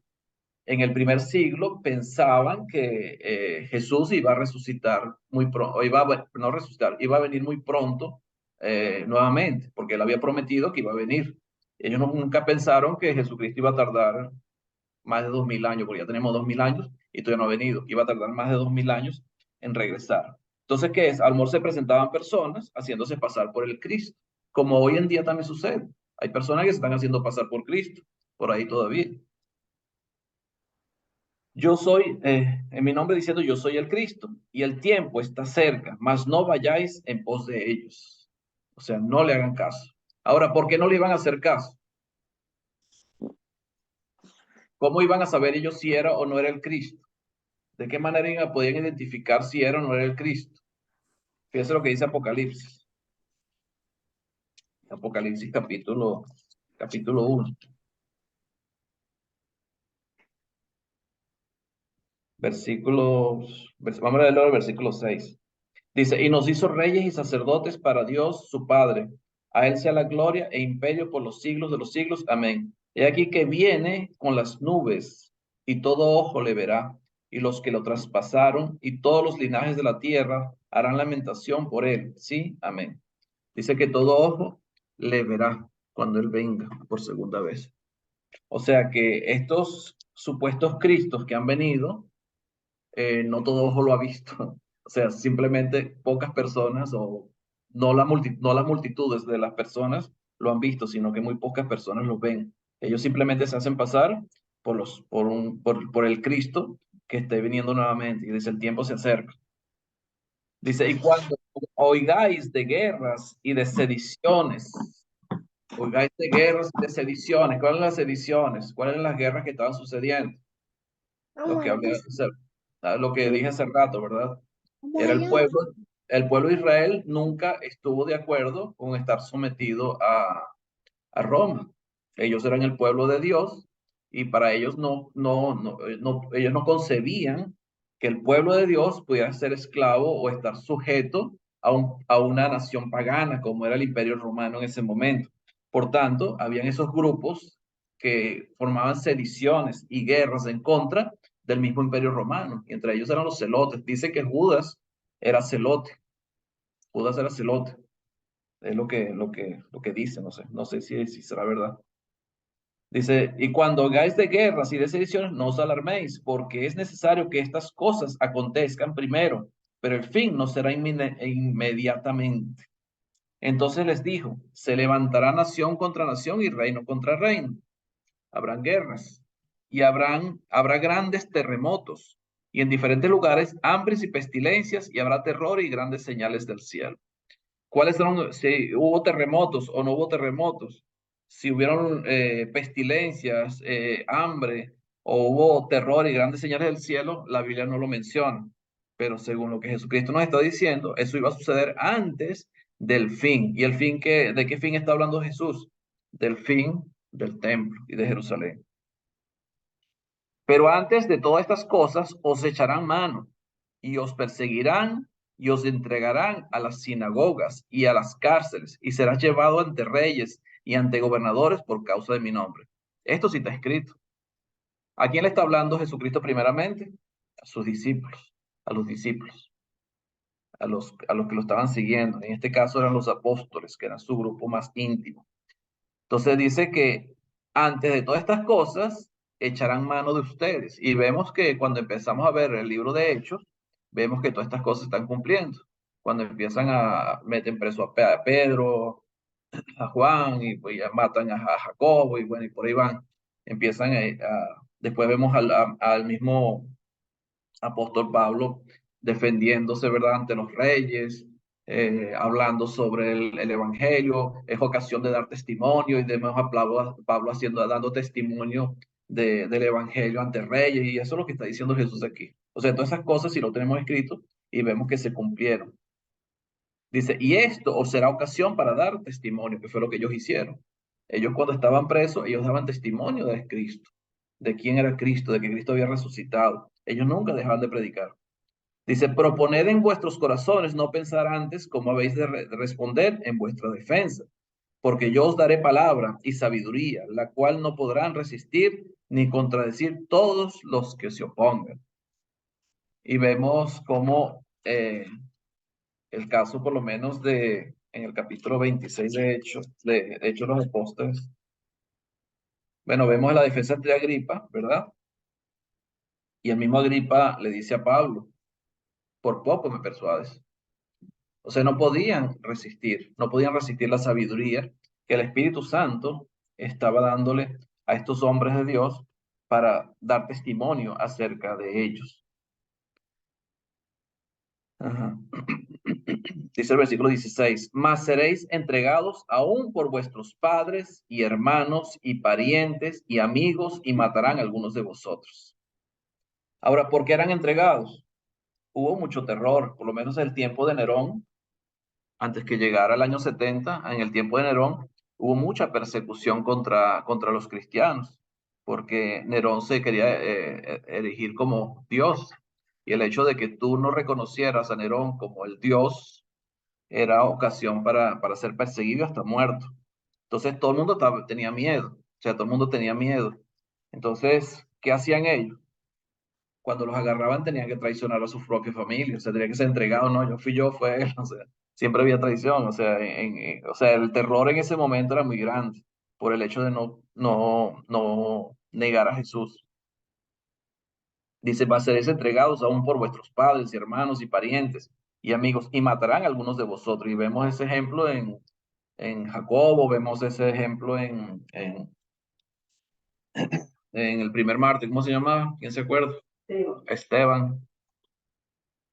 en el primer siglo pensaban que Jesús iba a resucitar muy pronto, no resucitar, iba a venir muy pronto nuevamente, porque él había prometido que iba a venir. Ellos nunca pensaron que Jesucristo iba a tardar más de 2000 años, porque ya tenemos 2000 años y todavía no ha venido. Iba a tardar más de 2000 años en regresar. Entonces, ¿qué es? Al mejor se presentaban personas haciéndose pasar por el Cristo, como hoy en día también sucede. Hay personas que se están haciendo pasar por Cristo, por ahí todavía. Yo soy, en mi nombre diciendo yo soy el Cristo y el tiempo está cerca, mas no vayáis en pos de ellos. O sea, no le hagan caso. Ahora, ¿por qué no le iban a hacer caso? ¿Cómo iban a saber ellos si era o no era el Cristo? ¿De qué manera podían identificar si era o no era el Cristo? Fíjense lo que dice Apocalipsis. Apocalipsis capítulo 1. Vamos a leerlo el versículo 6. Dice, y nos hizo reyes y sacerdotes para Dios su Padre. A él sea la gloria e imperio por los siglos de los siglos. Amén. He aquí que viene con las nubes, y todo ojo le verá, y los que lo traspasaron, y todos los linajes de la tierra harán lamentación por él. Sí, amén. Dice que todo ojo le verá cuando él venga por segunda vez. O sea que estos supuestos Cristos que han venido, no todo ojo lo ha visto. O sea, simplemente pocas personas o no las multitudes de las personas lo han visto, sino que muy pocas personas lo ven. Ellos simplemente se hacen pasar por el Cristo que esté viniendo nuevamente y dice el tiempo se acerca. Dice, y cuando oigáis de guerras y de sediciones, oigáis de guerras y de sediciones, ¿cuáles son las sediciones? ¿Cuáles eran las guerras que estaban sucediendo? Lo que hablé, lo que dije hace rato, ¿verdad? Era el pueblo de Israel nunca estuvo de acuerdo con estar sometido a Roma. Ellos eran el pueblo de Dios y para ellos ellos no concebían que el pueblo de Dios pudiera ser esclavo o estar sujeto a una nación pagana como era el Imperio Romano en ese momento. Por tanto, habían esos grupos que formaban sediciones y guerras en contra del mismo Imperio Romano, y entre ellos eran los celotes. Dice que Judas era celote. Judas era celote. Es lo que dice, no sé si será verdad. Dice, y cuando hagáis de guerras y de sediciones, no os alarméis, porque es necesario que estas cosas acontezcan primero, pero el fin no será inmediatamente. Entonces les dijo, se levantará nación contra nación y reino contra reino. Habrán guerras y habrá grandes terremotos y en diferentes lugares hambres y pestilencias y habrá terror y grandes señales del cielo. ¿Cuáles son? Si hubo terremotos o no hubo terremotos, si hubieron pestilencias, hambre, o hubo terror y grandes señales del cielo, la Biblia no lo menciona. Pero según lo que Jesucristo nos está diciendo, eso iba a suceder antes del fin. ¿Y el fin de qué fin está hablando Jesús? Del fin del templo y de Jerusalén. Pero antes de todas estas cosas os echarán mano y os perseguirán y os entregarán a las sinagogas y a las cárceles y serás llevado ante reyes y ante gobernadores por causa de mi nombre. Esto sí está escrito. ¿A quién le está hablando Jesucristo primeramente? A sus discípulos, a los discípulos, a los que lo estaban siguiendo. En este caso eran los apóstoles, que eran su grupo más íntimo. Entonces dice que antes de todas estas cosas echarán mano de ustedes. Y vemos que cuando empezamos a ver el libro de Hechos, vemos que todas estas cosas están cumpliendo. Cuando empiezan a meter preso a Pedro, a Juan y pues ya matan a Jacobo y bueno, y por ahí van. Empiezan después vemos al mismo apóstol Pablo defendiéndose, ¿verdad?, ante los reyes, hablando sobre el evangelio, es ocasión de dar testimonio y vemos a Pablo dando testimonio del evangelio ante reyes, y eso es lo que está diciendo Jesús aquí. O sea, todas esas cosas sí lo tenemos escrito y vemos que se cumplieron. Dice, y esto os será ocasión para dar testimonio, que fue lo que ellos hicieron. Ellos cuando estaban presos, ellos daban testimonio de Cristo, de quién era Cristo, de que Cristo había resucitado. Ellos nunca dejaban de predicar. Dice, proponed en vuestros corazones no pensar antes cómo habéis de responder en vuestra defensa, porque yo os daré palabra y sabiduría, la cual no podrán resistir ni contradecir todos los que se opongan. Y vemos cómo el caso, por lo menos, en el capítulo 26 de Hechos los Apóstoles. Bueno, vemos la defensa de Agripa, ¿verdad? Y el mismo Agripa le dice a Pablo, por poco me persuades. O sea, no podían resistir la sabiduría que el Espíritu Santo estaba dándole a estos hombres de Dios para dar testimonio acerca de ellos. Ajá. Dice el versículo 16, mas seréis entregados aún por vuestros padres y hermanos y parientes y amigos, y matarán a algunos de vosotros. Ahora, ¿por qué eran entregados? Hubo mucho terror, por lo menos en el tiempo de Nerón, antes que llegara el año 70, en el tiempo de Nerón, hubo mucha persecución contra los cristianos, porque Nerón se quería erigir como Dios, y el hecho de que tú no reconocieras a Nerón como el Dios era ocasión para ser perseguido hasta muerto. Entonces todo el mundo tenía miedo, o sea, todo el mundo tenía miedo. Entonces, ¿qué hacían ellos? Cuando los agarraban tenían que traicionar a su propia familia, o sea, tenían que ser entregados, no, yo fui yo, fue él, o sea, siempre había traición, o sea, o sea, el terror en ese momento era muy grande por el hecho de no negar a Jesús. Dice, seréis entregados aún por vuestros padres y hermanos y parientes y amigos, y matarán a algunos de vosotros. Y vemos ese ejemplo en Jacobo, vemos ese ejemplo en el primer mártir, ¿cómo se llamaba? ¿Quién se acuerda? Esteban.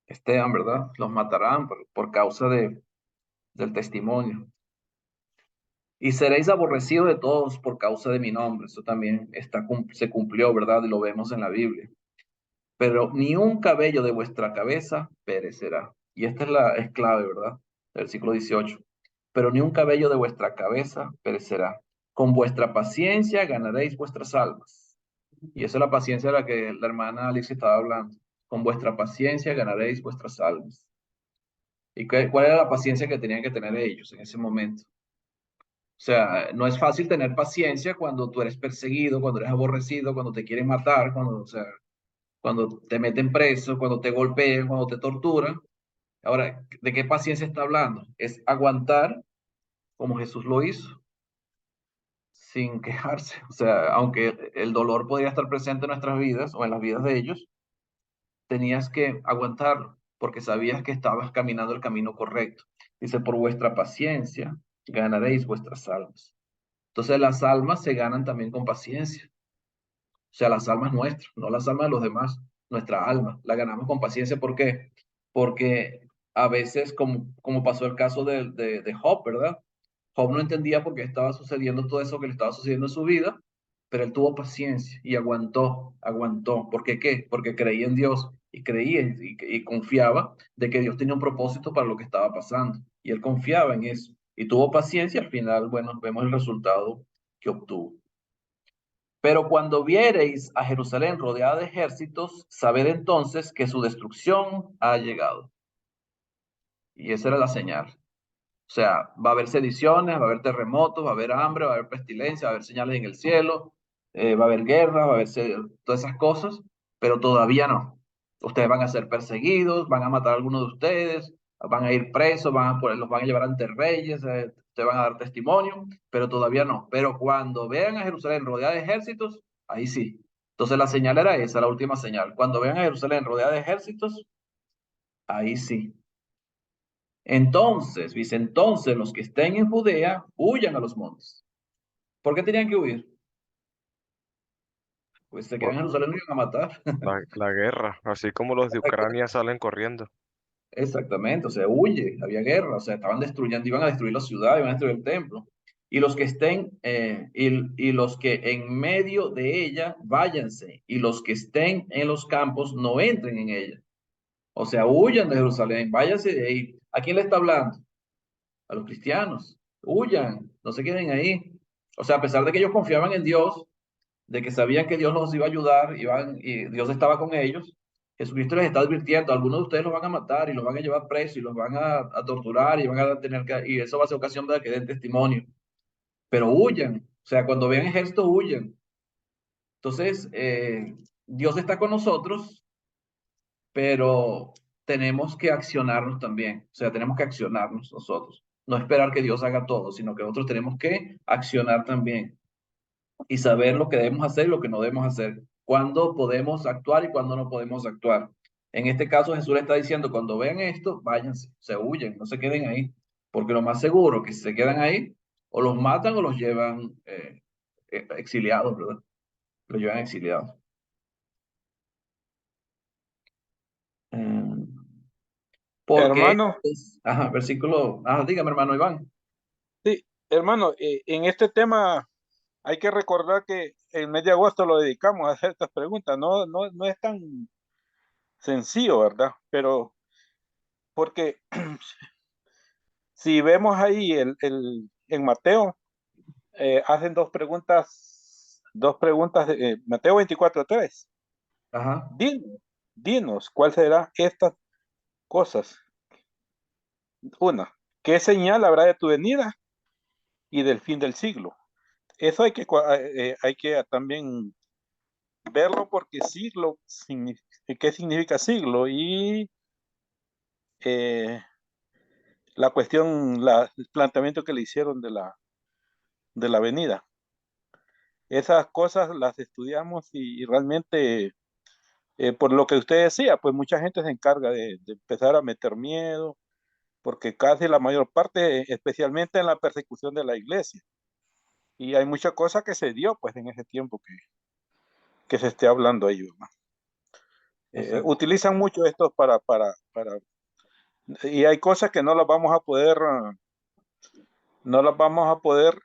Esteban, ¿verdad? Los matarán por causa del testimonio. Y seréis aborrecidos de todos por causa de mi nombre. Eso también se cumplió, ¿verdad? Y lo vemos en la Biblia. Pero ni un cabello de vuestra cabeza perecerá. Y esta es clave, ¿verdad? Versículo 18. Pero ni un cabello de vuestra cabeza perecerá. Con vuestra paciencia ganaréis vuestras almas. Y esa es la paciencia de la que la hermana Alicia estaba hablando. Con vuestra paciencia ganaréis vuestras almas. ¿Y cuál era la paciencia que tenían que tener ellos en ese momento? O sea, no es fácil tener paciencia cuando tú eres perseguido, cuando eres aborrecido, cuando te quieren matar, o sea, cuando te meten preso, cuando te golpean, cuando te torturan. Ahora, ¿de qué paciencia está hablando? Es aguantar como Jesús lo hizo, sin quejarse. O sea, aunque el dolor podría estar presente en nuestras vidas o en las vidas de ellos, tenías que aguantarlo porque sabías que estabas caminando el camino correcto. Dice, por vuestra paciencia ganaréis vuestras almas. Entonces las almas se ganan también con paciencia. O sea, las almas nuestras, no las almas de los demás. Nuestra alma la ganamos con paciencia. ¿Por qué? Porque a veces, como pasó el caso de Job, ¿verdad? Job no entendía por qué estaba sucediendo todo eso que le estaba sucediendo en su vida, pero él tuvo paciencia y aguantó. ¿Por qué qué? Porque creía en Dios y creía y confiaba de que Dios tenía un propósito para lo que estaba pasando. Y él confiaba en eso y tuvo paciencia. Al final, bueno, vemos el resultado que obtuvo. Pero cuando viereis a Jerusalén rodeada de ejércitos, sabed entonces que su destrucción ha llegado. Y esa era la señal. O sea, va a haber sediciones, va a haber terremotos, va a haber hambre, va a haber pestilencia, va a haber señales en el cielo, va a haber guerra, va a haber todas esas cosas, pero todavía no. Ustedes van a ser perseguidos, van a matar a algunos de ustedes, van a ir presos, los van a llevar ante reyes, ustedes van a dar testimonio, pero todavía no. Pero cuando vean a Jerusalén rodeada de ejércitos, ahí sí. Entonces la señal era esa, la última señal. Cuando vean a Jerusalén rodeada de ejércitos, ahí sí. Entonces, dice, entonces los que estén en Judea huyan a los montes. ¿Por qué tenían que huir? Pues se quedan Por en Jerusalén y iban a matar. la guerra, así como los de Ucrania salen corriendo. Exactamente, o sea, huye, había guerra, o sea, estaban destruyendo, iban a destruir la ciudad, iban a destruir el templo. Y los que estén, y los que en medio de ella, váyanse, y los que estén en los campos, no entren en ella. O sea, huyan de Jerusalén, váyanse de ahí. ¿A quién le está hablando? A los cristianos. Huyan, no se queden ahí. O sea, a pesar de que ellos confiaban en Dios, de que sabían que Dios los iba a ayudar, y Dios estaba con ellos, Jesucristo les está advirtiendo, algunos de ustedes los van a matar y los van a llevar presos y los van a torturar y van a tener que, y eso va a ser ocasión de que den testimonio. Pero huyan, o sea, cuando vean ejército, huyan. Entonces, Dios está con nosotros, pero tenemos que accionarnos también, o sea, tenemos que accionarnos nosotros. No esperar que Dios haga todo, sino que nosotros tenemos que accionar también y saber lo que debemos hacer y lo que no debemos hacer, cuándo podemos actuar y cuándo no podemos actuar. En este caso, Jesús le está diciendo, cuando vean esto, váyanse, se huyen, no se queden ahí, porque lo más seguro que si se quedan ahí, o los matan o los llevan exiliados, ¿verdad? Los llevan exiliados. Eh, porque, Hermano, ajá, versículo, dígame hermano Iván. sí, hermano, en este tema hay que recordar que el mes de agosto lo dedicamos a hacer estas preguntas. No es tan sencillo, ¿verdad? Pero porque si vemos ahí en Mateo, hacen dos preguntas, Mateo 24:3. Ajá, Dinos, dinos, ¿cuál será estas cosas? Una, ¿qué señal habrá de tu venida y del fin del siglo? Eso hay que también verlo porque siglo, ¿qué significa siglo? Y eh, la cuestión, el planteamiento que le hicieron de la venida. Esas cosas las estudiamos y realmente, por lo que usted decía, pues mucha gente se encarga de empezar a meter miedo, porque casi la mayor parte, especialmente en la persecución de la iglesia, y hay mucha cosa que se dio pues en ese tiempo que se esté hablando ahí, ¿verdad? exacto. Utilizan mucho esto y hay cosas que no las vamos a poder, no las vamos a poder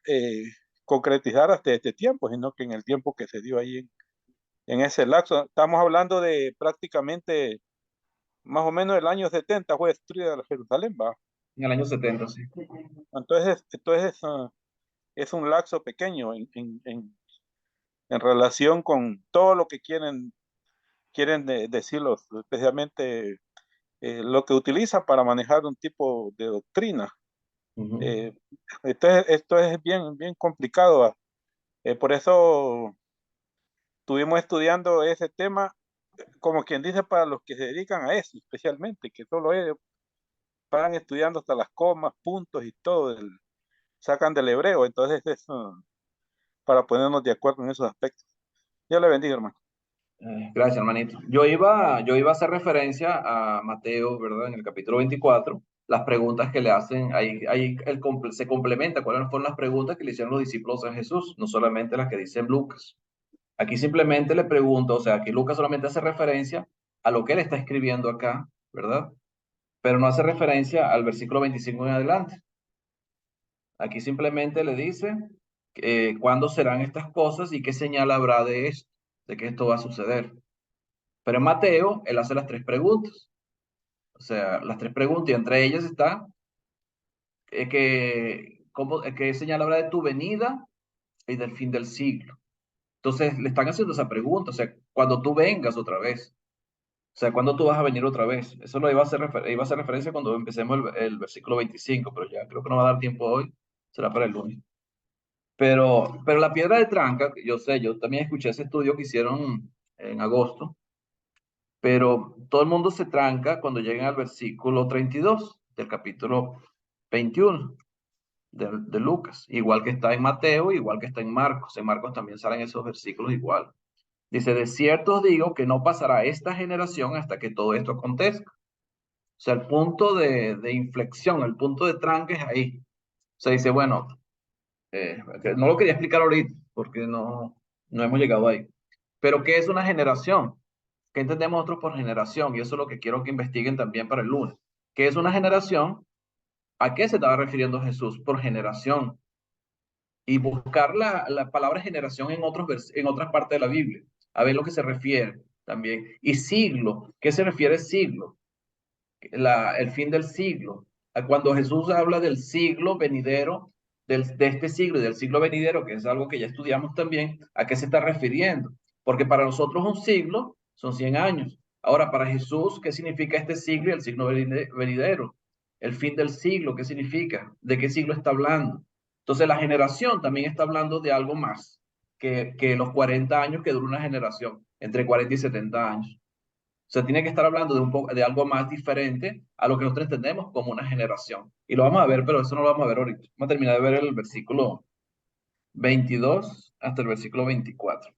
concretizar hasta este tiempo, sino que en el tiempo que se dio ahí en ese lapso, estamos hablando de prácticamente más o menos el año 70 fue destruida Jerusalén, ¿va? En el año 70, sí. Entonces es un lapso pequeño en relación con todo lo que quieren decirlos, especialmente lo que utilizan para manejar un tipo de doctrina. Ujú. Eh, esto es bien complicado. ¿Va? Por eso estuvimos estudiando ese tema, como quien dice, para los que se dedican a eso, especialmente, que solo ellos paran estudiando hasta las comas, puntos y todo, sacan del hebreo. Entonces es para ponernos de acuerdo en esos aspectos. Dios le bendiga, hermano. Gracias, hermanito. Yo iba a hacer referencia a Mateo, ¿verdad? En el capítulo 24, las preguntas que le hacen, se complementa cuáles fueron las preguntas que le hicieron los discípulos a Jesús, no solamente las que dice Lucas. Aquí simplemente le pregunto, o sea, aquí Lucas solamente hace referencia a lo que él está escribiendo acá, ¿verdad? Pero no hace referencia al versículo 25 en adelante. Aquí simplemente le dice cuándo serán estas cosas y qué señal habrá de esto, de que esto va a suceder. Pero en Mateo, él hace las tres preguntas. O sea, las tres preguntas, y entre ellas está ¿qué señal habrá de tu venida y del fin del siglo? Entonces, le están haciendo esa pregunta, o sea, cuando tú vengas otra vez. O sea, ¿cuándo tú vas a venir otra vez? Eso lo iba a hacer referencia cuando empecemos el versículo 25, pero ya creo que no va a dar tiempo hoy, será para el lunes. Pero la piedra de tranca, yo sé, yo también escuché ese estudio que hicieron en agosto, pero todo el mundo se tranca cuando llegan al versículo 32 del capítulo 21 de Lucas, igual que está en Mateo, igual que está en Marcos. En Marcos también salen esos versículos igual. Dice, de cierto os digo que no pasará esta generación hasta que todo esto acontezca. O sea, el punto de inflexión, el punto de tranque es ahí. O sea, dice, bueno, que no lo quería explicar ahorita porque no hemos llegado ahí. Pero ¿qué es una generación? ¿Qué entendemos nosotros por generación? Y eso es lo que quiero que investiguen también para el lunes. ¿Qué es una generación? ¿A qué se estaba refiriendo Jesús por generación? Y buscar la palabra generación en otras partes de la Biblia, a ver lo que se refiere también. Y siglo, ¿qué se refiere siglo? El fin del siglo. Cuando Jesús habla del siglo venidero, de este siglo y del siglo venidero, que es algo que ya estudiamos también, ¿a qué se está refiriendo? Porque para nosotros un siglo son 100 años. Ahora, para Jesús, ¿qué significa este siglo y el siglo venidero? El fin del siglo, ¿qué significa? ¿De qué siglo está hablando? Entonces, la generación también está hablando de algo más que los 40 años que dura una generación, entre 40 y 70 años. O sea, tiene que estar hablando de algo más diferente a lo que nosotros entendemos como una generación. Y lo vamos a ver, pero eso no lo vamos a ver ahorita. Vamos a terminar de ver el versículo 22 hasta el versículo 24.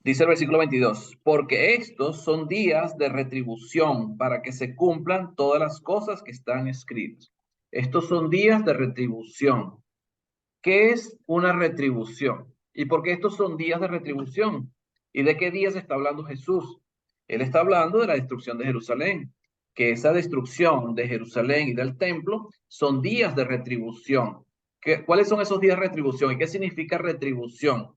Dice el versículo 22, porque estos son días de retribución para que se cumplan todas las cosas que están escritas. Estos son días de retribución. ¿Qué es una retribución? ¿Y por qué estos son días de retribución? ¿Y de qué días está hablando Jesús? Él está hablando de la destrucción de Jerusalén, que esa destrucción de Jerusalén y del templo son días de retribución. ¿Cuáles son esos días de retribución y qué significa retribución?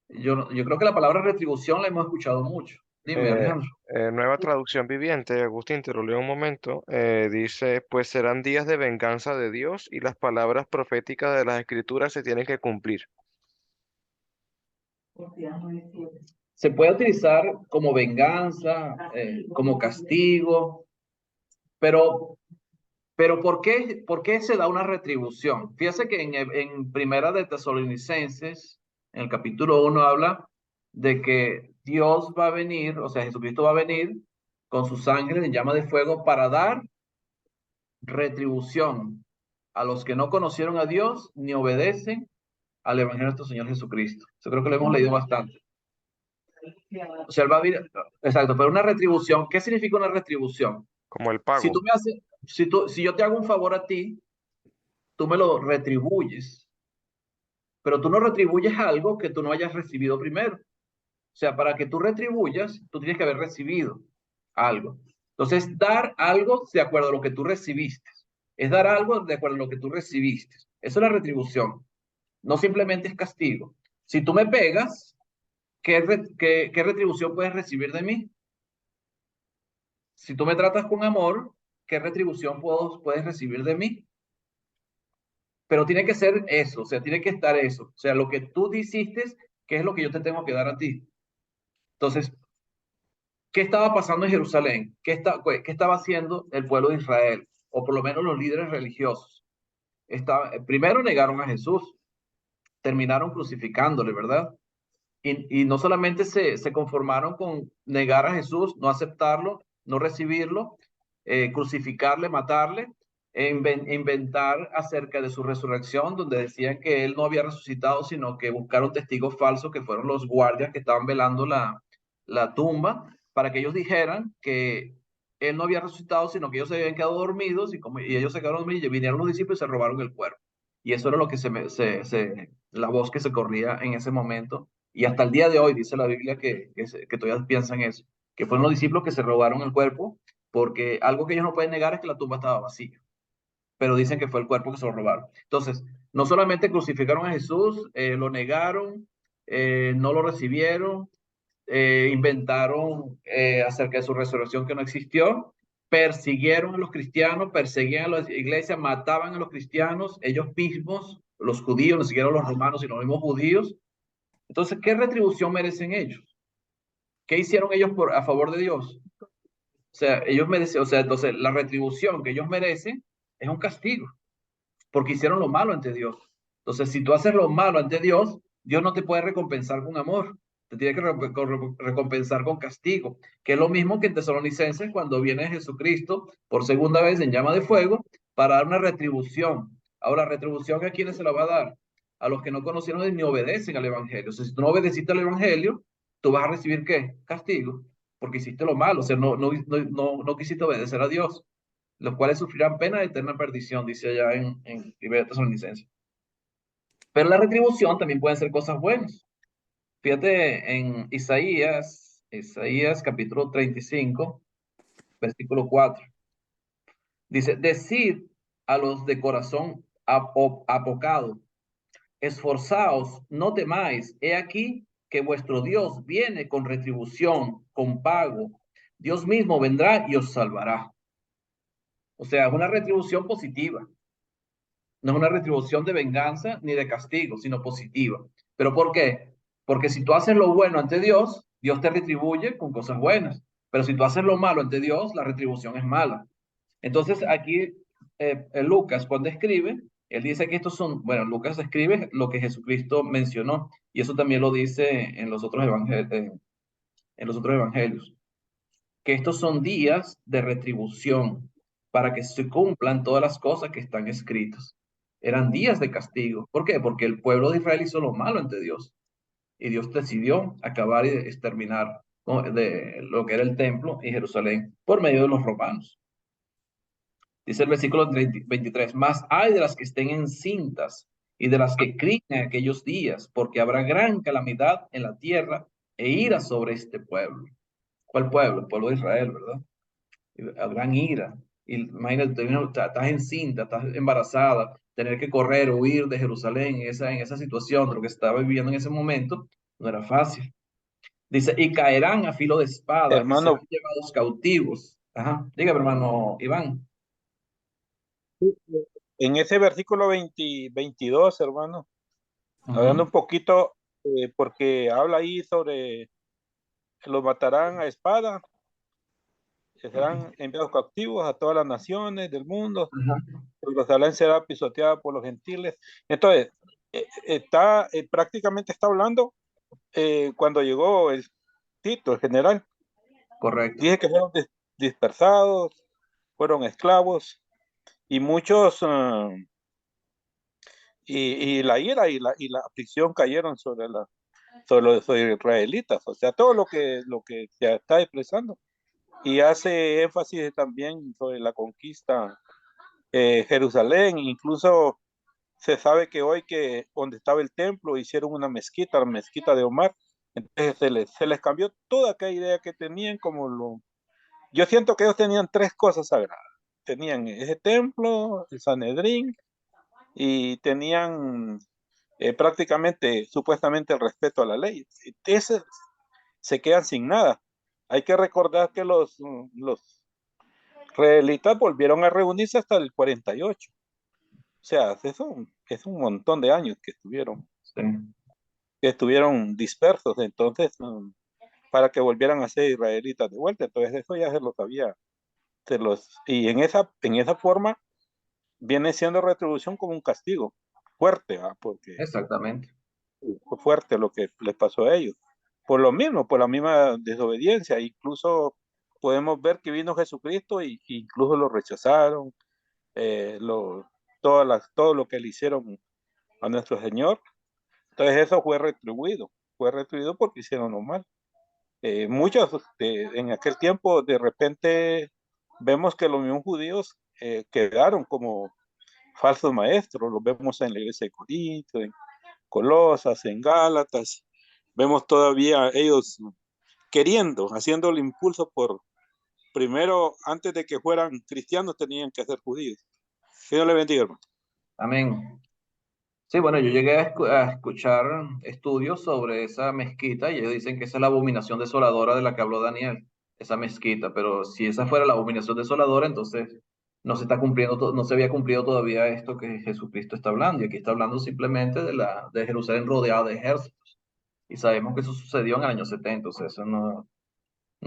Yo creo que la palabra retribución la hemos escuchado mucho. Dime, Eh, Alejandro. Nueva traducción viviente, Agustín, te lo leo un momento. Dice, pues serán días de venganza de Dios y las palabras proféticas de las escrituras se tienen que cumplir. Se puede utilizar como venganza, como castigo, pero ¿por qué se da una retribución? Fíjese que en Primera de Tesalonicenses, en el capítulo 1, habla de que Dios va a venir, o sea, Jesucristo va a venir con sus ángeles en llama de fuego para dar retribución a los que no conocieron a Dios ni obedecen al Evangelio de nuestro Señor Jesucristo. Yo creo que lo hemos leído bastante. O sea, él va a venir, exacto, pero una retribución, ¿qué significa una retribución? Como el Si tú pago. me haces, si yo te hago un favor a ti, tú me lo retribuyes, pero tú no retribuyes algo que tú no hayas recibido primero. O sea, para que tú retribuyas, tú tienes que haber recibido algo. Entonces, dar algo de acuerdo a lo que tú recibiste. Es dar algo de acuerdo a lo que tú recibiste. Eso es la retribución. No simplemente es castigo. Si tú me pegas, ¿qué retribución puedes recibir de mí? Si tú me tratas con amor, ¿qué retribución puedes recibir de mí? Pero tiene que ser eso, o sea, tiene que estar eso. O sea, lo que tú hiciste, ¿qué es lo que yo te tengo que dar a ti? Entonces, ¿qué estaba pasando en Jerusalén? ¿Qué estaba haciendo el pueblo de Israel? O por lo menos los líderes religiosos. Primero negaron a Jesús, terminaron crucificándole, ¿verdad? Y no solamente se conformaron con negar a Jesús, no aceptarlo, no recibirlo, crucificarle, matarle, inventar acerca de su resurrección, donde decían que él no había resucitado, sino que buscaron testigos falsos, que fueron los guardias que estaban velando la tumba, para que ellos dijeran que él no había resucitado, sino que ellos se habían quedado dormidos y ellos se quedaron dormidos y vinieron los discípulos y se robaron el cuerpo. Y eso era lo que la voz que se corría en ese momento. Y hasta el día de hoy dice la Biblia que todavía piensan eso, que fueron los discípulos que se robaron el cuerpo, porque algo que ellos no pueden negar es que la tumba estaba vacía, pero dicen que fue el cuerpo que se lo robaron. Entonces, no solamente crucificaron a Jesús, lo negaron, no lo recibieron, inventaron acerca de su resurrección que no existió, persiguieron a los cristianos, perseguían a las iglesias, mataban a los cristianos, ellos mismos, los judíos, ni siquiera los romanos, sino los mismos judíos. Entonces, ¿qué retribución merecen ellos? ¿Qué hicieron ellos a favor de Dios? O sea, ellos merecen, o sea, entonces la retribución que ellos merecen es un castigo, porque hicieron lo malo ante Dios. Entonces, si tú haces lo malo ante Dios, Dios no te puede recompensar con amor, te tiene que recompensar con castigo, que es lo mismo que en Tesalonicenses cuando viene Jesucristo por segunda vez en llama de fuego para dar una retribución. Ahora, ¿retribución a quiénes se la va a dar? A los que no conocieron ni obedecen al Evangelio. O sea, si tú no obedeciste al Evangelio, tú vas a recibir ¿qué? Castigo. porque hiciste lo malo, o sea, no quisiste obedecer a Dios, los cuales sufrirán pena de eterna perdición, dice allá en 1 Tesalonicenses. Pero la retribución también pueden ser cosas buenas. Fíjate en Isaías capítulo 35, versículo 4. Dice, decid a los de corazón apocado, esforzaos, no temáis, he aquí que vuestro Dios viene con retribución, con pago. Dios mismo vendrá y os salvará. O sea, es una retribución positiva. No es una retribución de venganza ni de castigo, sino positiva. ¿Pero por qué? Porque si tú haces lo bueno ante Dios, Dios te retribuye con cosas buenas. Pero si tú haces lo malo ante Dios, la retribución es mala. Entonces aquí Lucas cuando escribe, él dice que estos son, bueno, Lucas escribe lo que Jesucristo mencionó y eso también lo dice en los otros evangelios, que estos son días de retribución para que se cumplan todas las cosas que están escritas. Eran días de castigo. ¿Por qué? Porque el pueblo de Israel hizo lo malo ante Dios y Dios decidió acabar y exterminar, ¿no?, de lo que era el templo y Jerusalén por medio de los romanos. Dice el versículo 23, más hay de las que estén encintas y de las que críen en aquellos días, porque habrá gran calamidad en la tierra e ira sobre este pueblo. ¿Cuál pueblo? El pueblo de Israel, ¿verdad? Habrán ira. Y imagínate, estás encinta, estás embarazada, tener que correr o huir de Jerusalén en esa situación de lo que estaba viviendo en ese momento, no era fácil. Dice, y caerán a filo de espada y serán Hermano, llevados cautivos. Ajá, dígame, hermano Iván. en ese versículo 22, hermano, hablando Ujú, un poquito, porque habla ahí sobre que los matarán a espada, que serán enviados cautivos a todas las naciones del mundo, ajá, Jerusalén será pisoteada por los gentiles. Entonces, prácticamente está hablando cuando llegó el Tito, el general, correcto. dije que fueron dispersados, fueron esclavos y muchos, y la ira y la aflicción cayeron sobre los israelitas, o sea, todo lo que se está expresando. Y hace énfasis también sobre la conquista Jerusalén, incluso se sabe que hoy que donde estaba el templo hicieron una mezquita, la mezquita de Omar, entonces se les cambió toda aquella idea que tenían yo siento que ellos tenían tres cosas sagradas, tenían ese templo, el Sanedrín, y tenían prácticamente, supuestamente el respeto a la ley. Ese se quedan sin nada. Hay que recordar que los israelitas volvieron a reunirse hasta el 48. O sea, es un montón de años Sí, que estuvieron dispersos, entonces, para que volvieran a ser israelitas de vuelta. Entonces, eso ya se lo sabía. Y en esa forma viene siendo retribución como un castigo fuerte, ¿va? Porque exactamente. fue fuerte lo que les pasó a ellos. Por lo mismo, por la misma desobediencia. Incluso podemos ver que vino Jesucristo y incluso lo rechazaron, eh, lo, todo lo que le hicieron a nuestro Señor. Entonces eso fue retribuido porque hicieron lo mal. Muchos en aquel tiempo de repente vemos que los mismos judíos quedaron como falsos maestros, los vemos en la iglesia de Corinto, en Colosas, en Gálatas, vemos todavía ellos queriendo, haciendo el impulso por, primero, antes de que fueran cristianos, tenían que ser judíos. Que Dios le bendiga, hermano. Amén. Sí, bueno, yo llegué a escuchar estudios sobre esa mezquita y ellos dicen que esa es la abominación desoladora de la que habló Daniel, esa mezquita, pero si esa fuera la abominación desoladora, entonces no se está cumpliendo, no se había cumplido todavía esto que Jesucristo está hablando, y aquí está hablando simplemente de Jerusalén rodeada de ejércitos, y sabemos que eso sucedió en el año 70, o sea, eso no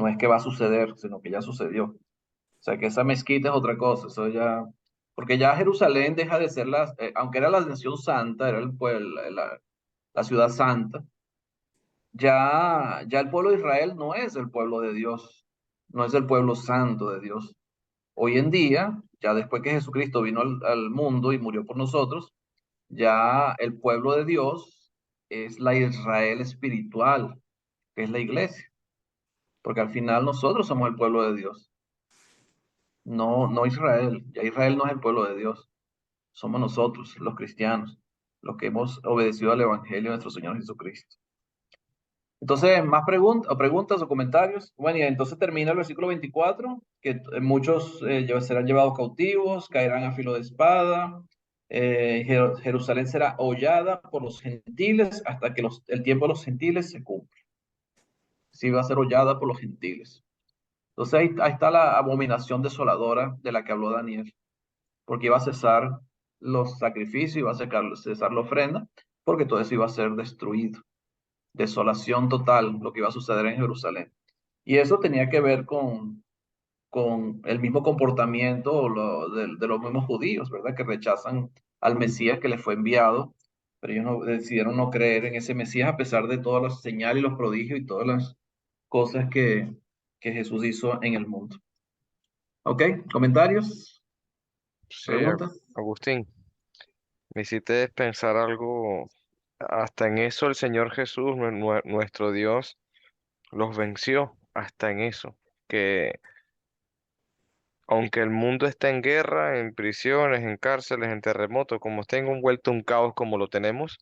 es que va a suceder, sino que ya sucedió. O sea, que esa mezquita es otra cosa, eso ya, porque ya Jerusalén deja de ser aunque era la nación santa, era el pueblo, la ciudad santa, ya el pueblo de Israel no es el pueblo de Dios, no es el pueblo santo de Dios. Hoy en día, ya después que Jesucristo vino al mundo y murió por nosotros, ya el pueblo de Dios es la Israel espiritual, que es la iglesia. porque al final nosotros somos el pueblo de Dios, no Israel. Ya Israel no es el pueblo de Dios, somos nosotros, los cristianos, los que hemos obedecido al Evangelio de nuestro Señor Jesucristo. Entonces, más preguntas o comentarios. Bueno, y entonces termina el versículo 24, que muchos serán llevados cautivos, caerán a filo de espada, Jerusalén será hollada por los gentiles hasta que el tiempo de los gentiles se cumpla. Sí, va a ser hollada por los gentiles. Entonces ahí está la abominación desoladora de la que habló Daniel, porque iba a cesar los sacrificios, iba a cesar la ofrenda, porque todo eso iba a ser destruido. Desolación total, lo que iba a suceder en Jerusalén. Y eso tenía que ver con el mismo comportamiento de los mismos judíos, ¿verdad? Que rechazan al Mesías que les fue enviado, pero ellos decidieron no creer en ese Mesías a pesar de todas las señales y los prodigios y todas las cosas que Jesús hizo en el mundo. ¿Ok? ¿Comentarios? Sí, ¿Preguntas? Agustín, me hiciste pensar algo, hasta en eso el Señor Jesús, nuestro Dios, los venció, hasta en eso, que aunque el mundo está en guerra, en prisiones, en cárceles, en terremotos, como está envuelto un caos como lo tenemos,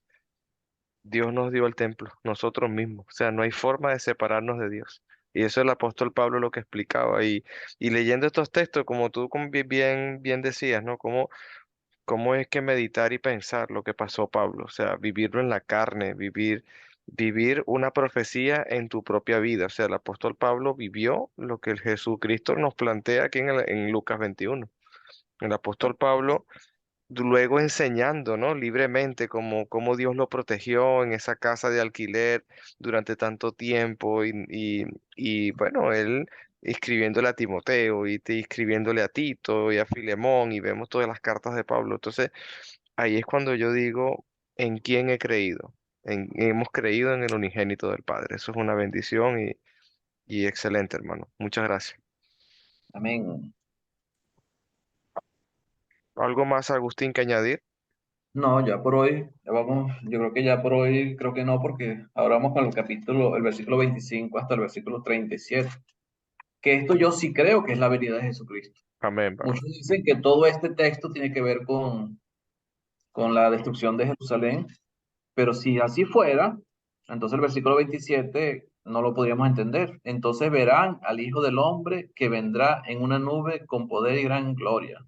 Dios nos dio el templo, nosotros mismos. O sea, no hay forma de separarnos de Dios. Y eso el apóstol Pablo lo que explicaba. Y leyendo estos textos, como tú bien decías, ¿no? ¿Cómo es que meditar y pensar lo que pasó Pablo? O sea, vivirlo en la carne, vivir una profecía en tu propia vida. O sea, el apóstol Pablo vivió lo que el Jesucristo nos plantea aquí en Lucas 21. El apóstol Pablo luego enseñando, ¿no? Libremente cómo Dios lo protegió en esa casa de alquiler durante tanto tiempo y bueno, él escribiéndole a Timoteo y escribiéndole a Tito y a Filemón y vemos todas las cartas de Pablo. Entonces, ahí es cuando yo digo, ¿en quién he creído? Hemos creído en el unigénito del Padre. Eso es una bendición y excelente, hermano. Muchas gracias. Amén. ¿Algo más, Agustín, que añadir? No, ya por hoy, ya vamos, yo creo que ya por hoy, creo que no, porque ahora vamos con el versículo 25 hasta el versículo 37. Que esto yo sí creo que es la venida de Jesucristo. Amén, Muchos varón. dicen que todo este texto tiene que ver con la destrucción de Jerusalén, pero si así fuera, entonces el versículo 27 no lo podríamos entender. Entonces verán al Hijo del Hombre que vendrá en una nube con poder y gran gloria.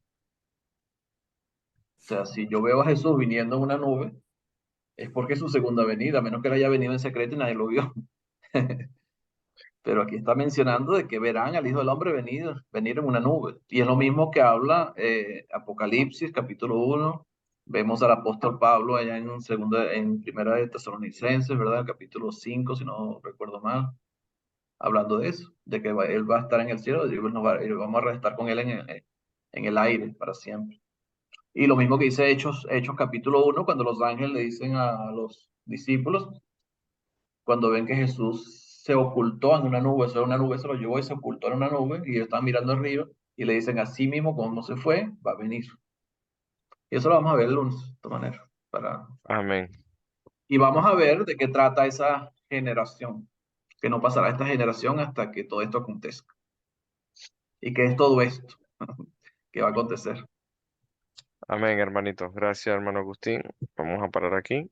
O sea, si yo veo a Jesús viniendo en una nube, es porque es su segunda venida, a menos que él haya venido en secreto y nadie lo vio. Pero aquí está mencionando de que verán al Hijo del Hombre venir en una nube. Y es lo mismo que habla Apocalipsis, capítulo 1. Vemos al apóstol Pablo allá en primera de Tesalonicenses, ¿verdad? Capítulo 5, si no recuerdo mal, hablando de eso, de que él va a estar en el cielo y vamos a estar con él en el aire para siempre. Y lo mismo que dice Hechos capítulo 1, cuando los ángeles le dicen a los discípulos, cuando ven que Jesús se ocultó en una nube, eso era una nube, se lo llevó y se ocultó en una nube, y ellos están mirando arriba y le dicen así mismo, como no se fue, va a venir. Y eso lo vamos a ver el lunes, de todas maneras. Amén. Y vamos a ver de qué trata esa generación, que no pasará esta generación hasta que todo esto acontezca. ¿Y qué es todo esto que va a acontecer? Amén, hermanito. Gracias, hermano Agustín. Vamos a parar aquí.